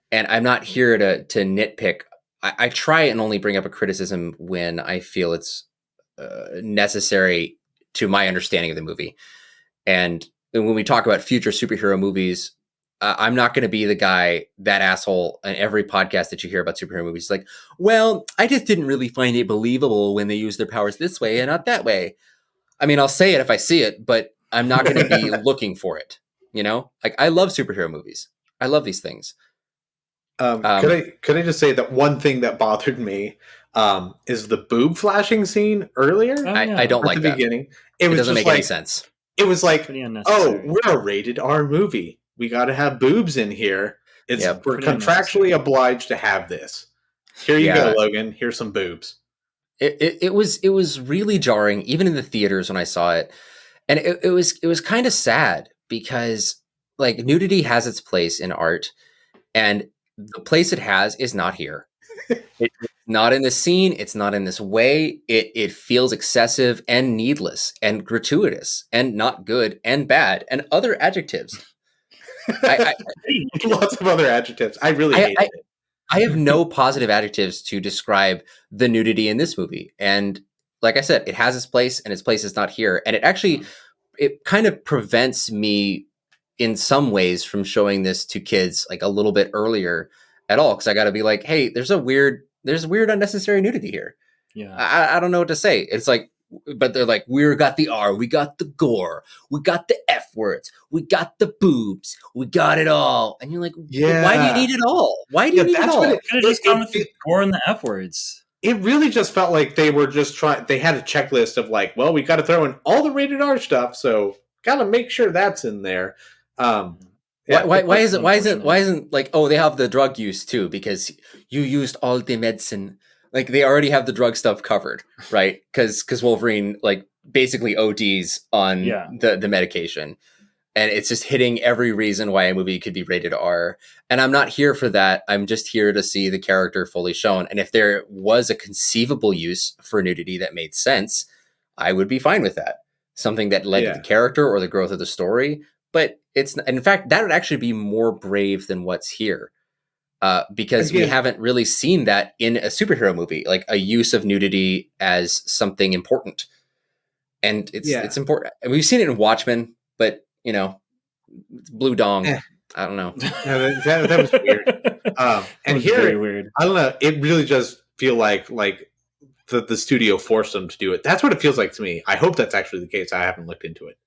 and I'm not here to nitpick. I try and only bring up a criticism when I feel it's necessary to my understanding of the movie. And when we talk about future superhero movies, I'm not going to be the guy, that asshole in every podcast that you hear about superhero movies. Like, well, I just didn't really find it believable when they use their powers this way and not that way. I mean, I'll say it if I see it, but I'm not going to be looking for it. You know, like I love superhero movies. I love these things. Could I just say that one thing that bothered me is the boob flashing scene earlier? I don't like at the that. beginning. It was doesn't just make any like, sense. It was like, Pretty oh, unnecessary. we're a rated R movie. We got to have boobs in here. We're Pretty contractually obliged to have this. Here you Yeah. go, Logan. Here's some boobs. It was really jarring, even in the theaters when I saw it, and it was kind of sad because like nudity has its place in art, and the place it has is not here. It's not in this scene. It's not in this way. It feels excessive and needless and gratuitous and not good and bad and other adjectives. Lots of other adjectives. I really hate it. I have no positive adjectives to describe the nudity in this movie. And like I said, it has its place and its place is not here. And it kind of prevents me in some ways from showing this to kids like a little bit earlier at all. Cause I gotta be like, hey, there's weird unnecessary nudity here. Yeah. I don't know what to say. It's like, but they're like, we got the R, we got the gore, we got the F words, we got the boobs, we got it all. And you're like, yeah. Why do you need it all? Why do you need it all? Could have just gone with the gore and the F words. It really just felt like they were just they had a checklist of like, well, we got to throw in all the rated R stuff, so got to make sure that's in there. Why isn't like, oh, they have the drug use too because you used all the medicine. Like they already have the drug stuff covered, right? Because Wolverine like basically ODs on the medication, and it's just hitting every reason why a movie could be rated R. And I'm not here for that. I'm just here to see the character fully shown. And if there was a conceivable use for nudity that made sense, I would be fine with that. Something that led to the character or the growth of the story. But it's, in fact, that would actually be more brave than what's here. Because we haven't really seen that in a superhero movie, like a use of nudity as something important. And it's important. And we've seen it in Watchmen, but you know, blue dong. I don't know. That was weird. And here, very weird. I don't know. It really does feel like the studio forced them to do it. That's what it feels like to me. I hope that's actually the case. I haven't looked into it.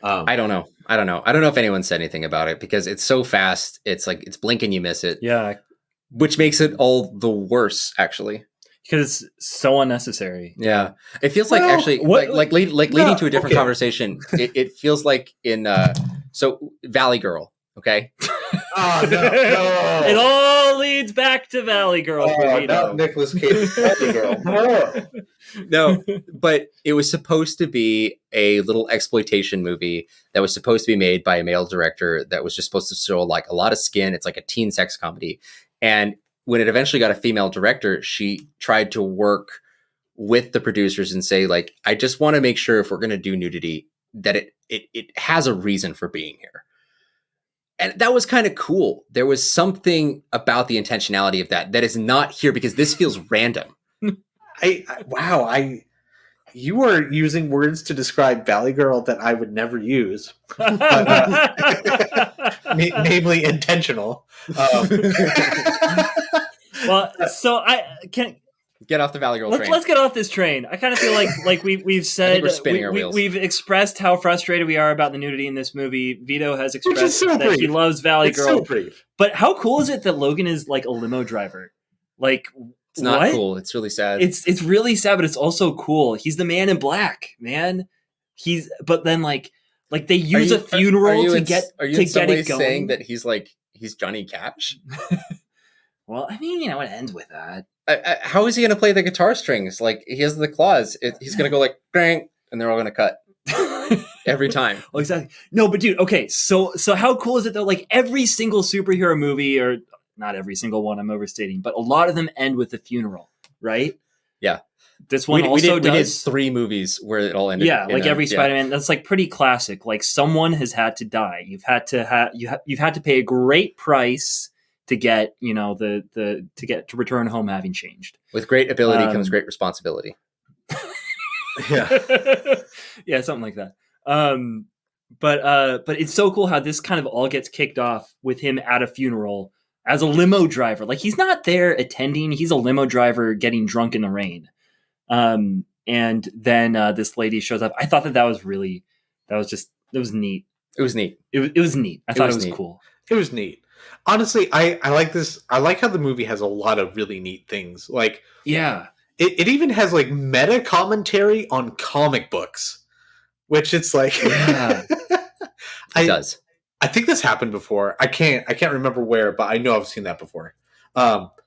I don't know. I don't know if anyone said anything about it because it's so fast. It's like it's blink and you miss it. Yeah, which makes it all the worse, actually, because it's so unnecessary. Yeah, it feels like actually leading to a different conversation. It feels like in so Valley Girl. Okay. Oh no! It all leads back to Valley Girl. Not Nicolas Cage. Valley Girl. No, but it was supposed to be a little exploitation movie that was supposed to be made by a male director that was just supposed to show like a lot of skin. It's like a teen sex comedy. And when it eventually got a female director, she tried to work with the producers and say, like, I just want to make sure if we're going to do nudity that it has a reason for being here. And that was kind of cool. There was something about the intentionality of that is not here because this feels random. You were using words to describe Valley Girl that I would never use, namely intentional. Well, so I can't get off the Valley Girl train. Let's get off this train. I kind of feel like we've said we've expressed how frustrated we are about the nudity in this movie. Vito has expressed that he loves Valley Girl. So but how cool is it that Logan is like a limo driver? Like, it's not cool. It's really sad. It's really sad, but it's also cool. He's the man in black, man. But then like Like they use a funeral to get it going. Saying that he's Johnny Cash? Well, I mean, it ends with that. How is he going to play the guitar strings? Like he has the claws. He's going to go like crank, and they're all going to cut every time. Well, exactly. No, but dude, okay. So how cool is it though? Like every single superhero movie, or not every single one, I'm overstating, but a lot of them end with a funeral, right? Yeah. This one we does. We did 3 movies where it all ended. Yeah, like every Spider-Man. That's like pretty classic. Like someone has had to die. You've had to pay a great price to get to return home having changed. With great ability comes great responsibility. Yeah, something like that. But it's so cool how this kind of all gets kicked off with him at a funeral as a limo driver. Like he's not there attending; he's a limo driver getting drunk in the rain. And then this lady shows up. I thought that was neat. It was neat. It was neat. I thought it was cool. It was neat. Honestly, I like this. I like how the movie has a lot of really neat things. Like, yeah, it even has like meta commentary on comic books, which it's like, yeah. It does. I think this happened before. I can't remember where, but I know I've seen that before. But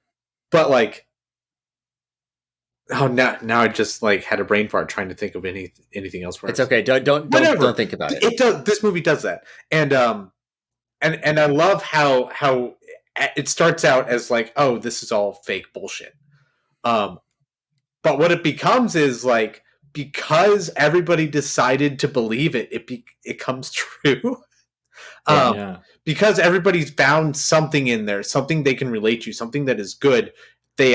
like, oh, now I just like had a brain fart trying to think of anything else. It's okay. Don't think about it. It does. This movie does that, and I love how it starts out as like, oh, this is all fake bullshit. But what it becomes is like, because everybody decided to believe it, it comes true. Because everybody's found something in there, something they can relate to, something that is good. They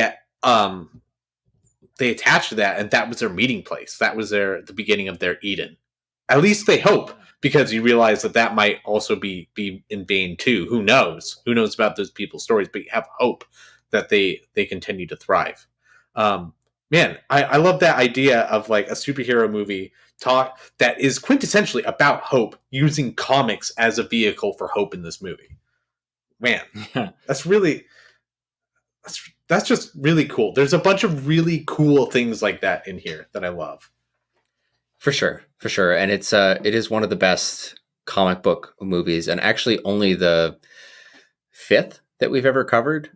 attach to that, and that was their meeting place. That was the beginning of their Eden. At least they hope, because you realize that might also be in vain too. Who knows? Who knows about those people's stories? But you have hope that they continue to thrive. Man, I love that idea of like a superhero movie that is quintessentially about hope, using comics as a vehicle for hope in this movie. Man, that's just really cool. There's a bunch of really cool things like that in here that I love. For sure. And it is one of the best comic book movies, and actually only the 5th that we've ever covered,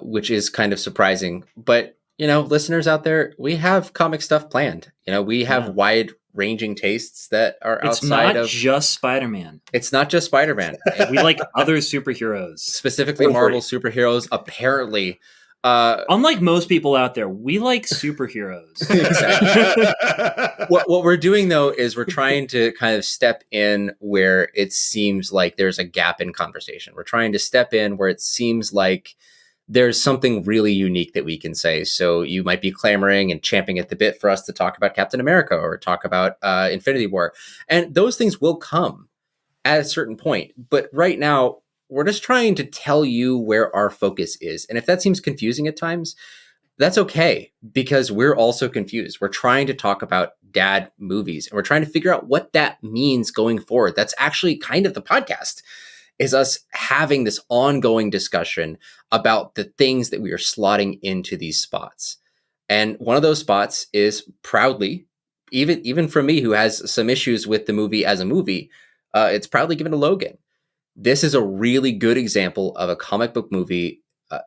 which is kind of surprising. But, listeners out there, we have comic stuff planned. We have wide-ranging tastes that are outside of... It's not just Spider-Man. It's not just Spider-Man. We like other superheroes. Specifically Marvel superheroes, apparently... unlike most people out there, we like superheroes. Exactly. What we're doing though is we're trying to kind of step in where it seems like there's a gap in conversation. We're trying to step in where it seems like there's something really unique that we can say. So you might be clamoring and champing at the bit for us to talk about Captain America or talk about Infinity War, and those things will come at a certain point. But right now, we're just trying to tell you where our focus is. And if that seems confusing at times, that's okay, because we're also confused. We're trying to talk about dad movies, and we're trying to figure out what that means going forward. That's actually kind of the podcast, is us having this ongoing discussion about the things that we are slotting into these spots. And one of those spots is proudly, even for me, who has some issues with the movie as a movie, it's proudly given to Logan. This is a really good example of a comic book movie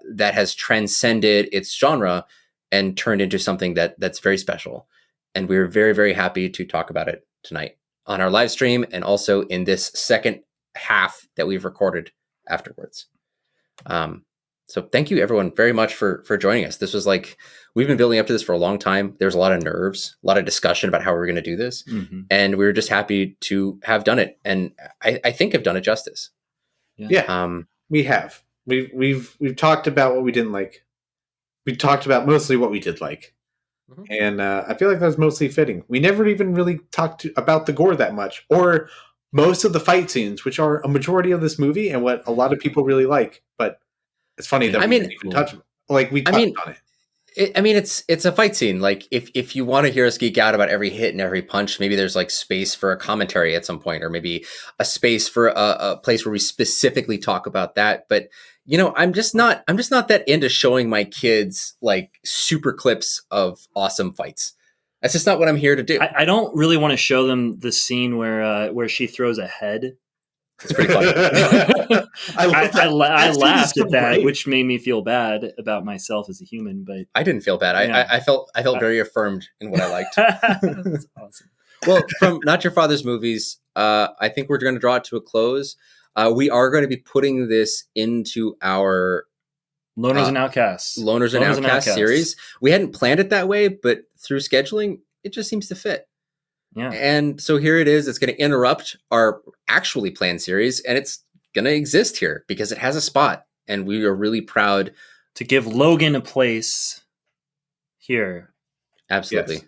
that has transcended its genre and turned into something that's very special. And we're very, very happy to talk about it tonight on our live stream, and also in this second half that we've recorded afterwards. So thank you everyone very much for joining us. This was like, we've been building up to this for a long time. There's a lot of nerves, a lot of discussion about how we're going to do this. Mm-hmm. And we were just happy to have done it. And I think have done it justice. Yeah. We have. We've talked about what we didn't like. We talked about mostly what we did like. Mm-hmm. And I feel like that was mostly fitting. We never even really talked about the gore that much, or most of the fight scenes, which are a majority of this movie and what a lot of people really like. But it's funny that we didn't even touch them. Like, we touched on it. It's a fight scene. Like, if you want to hear us geek out about every hit and every punch, maybe there's like space for a commentary at some point, or maybe a space for a place where we specifically talk about that. But I'm just not that into showing my kids like super clips of awesome fights. That's just not what I'm here to do. I don't really want to show them the scene where she throws a head. It's pretty funny. I laughed at that, great. which made me feel bad about myself as a human. But I didn't feel bad. Yeah. I felt very affirmed in what I liked. that's awesome. Well, from Not Your Father's Movies, I think we're going to draw it to a close. We are going to be putting this into our Loners and Outcasts. Loners and Outcasts series. We hadn't planned it that way, but through scheduling, it just seems to fit. Yeah. And so here it is. It's going to interrupt our actually planned series, and it's going to exist here because it has a spot, and we are really proud to give Logan a place here. Absolutely. Yes.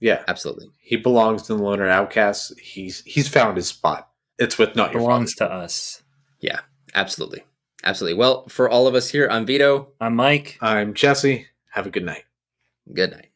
Yeah, absolutely. He belongs in the Loner Outcasts. He's found his spot. It's with Not Your Belongs Father. to us. Yeah, absolutely. Absolutely. Well, for all of us here, I'm Vito. I'm Mike. I'm Jesse. Have a good night. Good night.